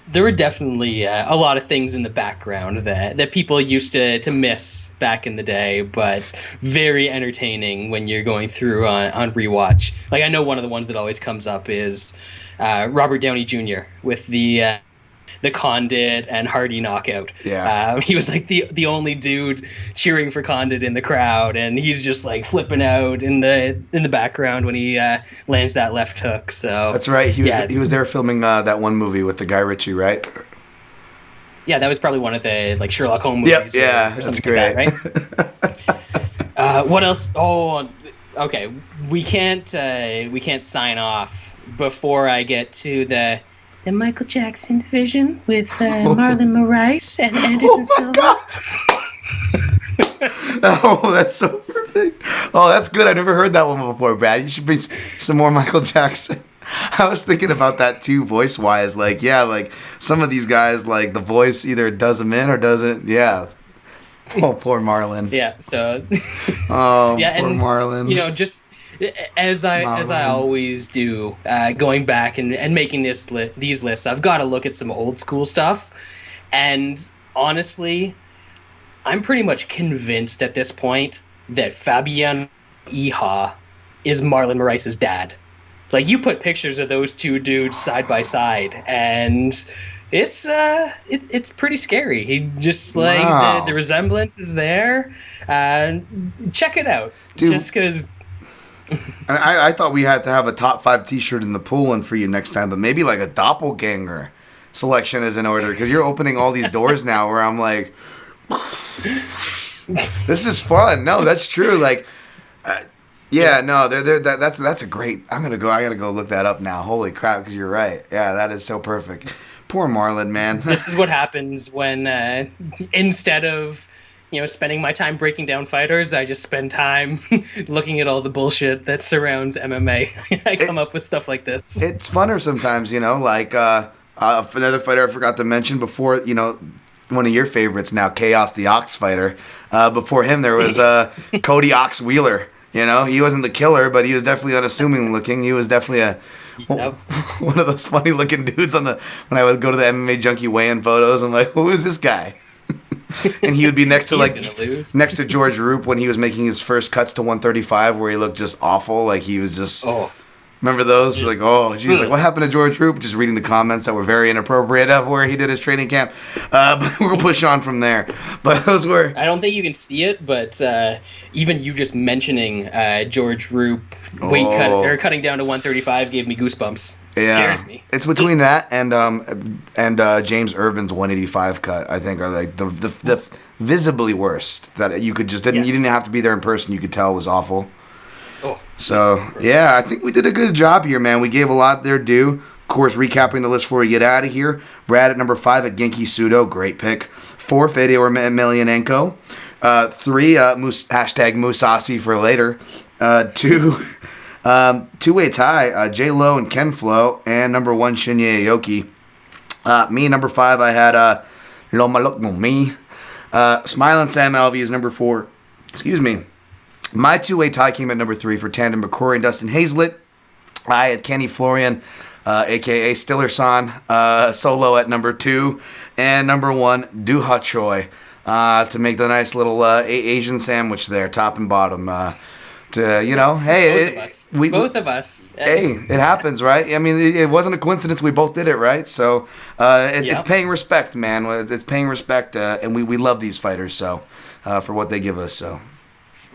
There were definitely a lot of things in the background that people used to miss back in the day, but very entertaining when you're going through on rewatch. Like, I know one of the ones that always comes up is Robert Downey Jr. with the Condit and Hardy knockout. Yeah. He was like the only dude cheering for Condit in the crowd, and he's just like flipping out in the background when he lands that left hook. So that's right. He was there filming that one movie with the guy Ricci, right? Yeah, that was probably one of the like Sherlock Holmes movies. Yeah, or something great. like that, right? What else? Oh, okay. We can't sign off before I get to the Michael Jackson division with Marlon Moraes and Anderson Silva. Oh, that's so perfect. Oh, that's good. I never heard that one before, Brad. You should bring some more Michael Jackson. I was thinking about that too, voice-wise. Like, yeah, like some of these guys, like the voice either does them in or doesn't. Yeah. Oh, poor Marlon. Yeah. So. Oh, yeah, poor and Marlon. You know, just as I always do, going back and making these lists, I've got to look at some old school stuff, and honestly, I'm pretty much convinced at this point that Fabian Iha is Marlon Moraes' dad. Like, you put pictures of those two dudes side by side, and it's pretty scary. He just like the resemblance is there. Check it out, dude. Just because. I thought we had to have a top 5 T-shirt in the pool one for you next time, but maybe like a doppelganger selection is in order, because you're opening all these doors now where I'm like, this is fun. No, that's true. Like, that's a great. I gotta go look that up now. Holy crap! Because you're right. Yeah, that is so perfect. Poor Marlon, man. This is what happens when instead of spending my time breaking down fighters, I just spend time looking at all the bullshit that surrounds MMA. I come up with stuff like this. It's funner sometimes, like another fighter I forgot to mention before, one of your favorites now, Chaos the Ox fighter. Before him, there was Cody Ox Wheeler. He wasn't the killer, but he was definitely unassuming looking. He was definitely one of those funny looking dudes when I would go to the MMA Junkie weigh-in photos. I'm like, who is this guy? And he would be next to George Roop when he was making his first cuts to 135, where he looked just awful. Like, he was just. Oh. Remember those? Like, oh, geez, like, what happened to George Roop? Just reading the comments that were very inappropriate of where he did his training camp. But we'll push on from there. But those were. I don't think you can see it, but even you just mentioning George Roop cutting down to 135 gave me goosebumps. Yeah. It scares me. It's between that and James Irvin's 185 cut, I think, are like the visibly worst that you could just didn't. Yes. You didn't have to be there in person. You could tell it was awful. Oh. So, yeah, I think we did a good job here, man. We gave a lot their due. Of course, recapping the list before we get out of here. Brad at number 5 at Genki Pseudo. Great pick. 4, Fedor Emelianenko. 3, hashtag Mousasi for later. 2, two-way tie, J-Lo and Ken Flo. And number 1, Shinya Aoki. Me, number 5, I had Loma Lokmo Me. Smiling Sam Alvey is number 4. Excuse me. My two-way tie came at number 3 for Tandem McCrory and Dustin Hazlett. I had Kenny Florian, a.k.a. Stiller-san, solo at number 2. And number 1, Duha Choi, to make the nice little Asian sandwich there, top and bottom. Hey, both of us. Hey, it happens, right? I mean, it wasn't a coincidence. We both did it, right? So it's paying respect, man. It's paying respect, and we love these fighters for what they give us, so.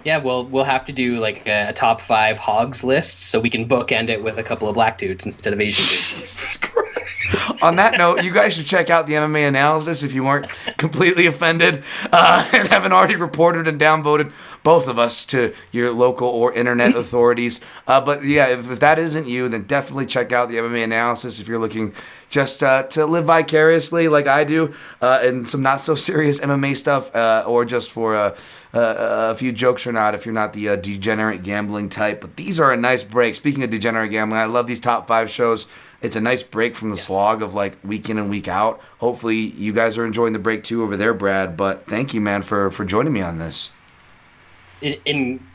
Yeah, well, we'll have to do like a top 5 hogs list so we can bookend it with a couple of black dudes instead of Asian dudes. Jesus Christ. On that note, you guys should check out the MMA Analysis if you weren't completely offended and haven't already reported and downvoted both of us to your local or internet authorities. But yeah, if that isn't you, then definitely check out the MMA Analysis if you're looking just to live vicariously like I do, and some not so serious MMA stuff, or just for a few jokes or not, if you're not the degenerate gambling type. But these are a nice break. Speaking of degenerate gambling, I love these top 5 shows. It's a nice break from the slog of like week in and week out. Hopefully you guys are enjoying the break too over there, Brad. But thank you, man, for joining me on this.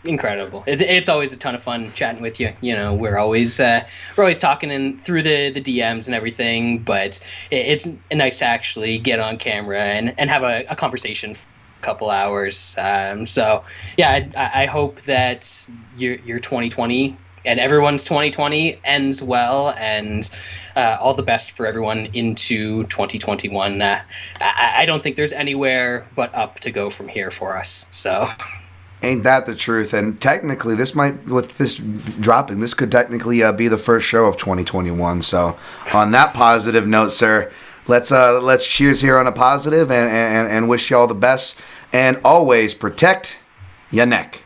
Incredible. It's always a ton of fun chatting with you. You know, we're always talking through the DMs and everything, but it's nice to actually get on camera and have a conversation for a couple hours. So yeah, I hope that your 2020 and everyone's 2020 ends well, and all the best for everyone into 2021. I don't think there's anywhere but up to go from here for us. So. Ain't that the truth? And technically, with this dropping, this could technically be the first show of 2021. So, on that positive note, sir, let's cheers here on a positive and wish you all the best. And always protect your neck.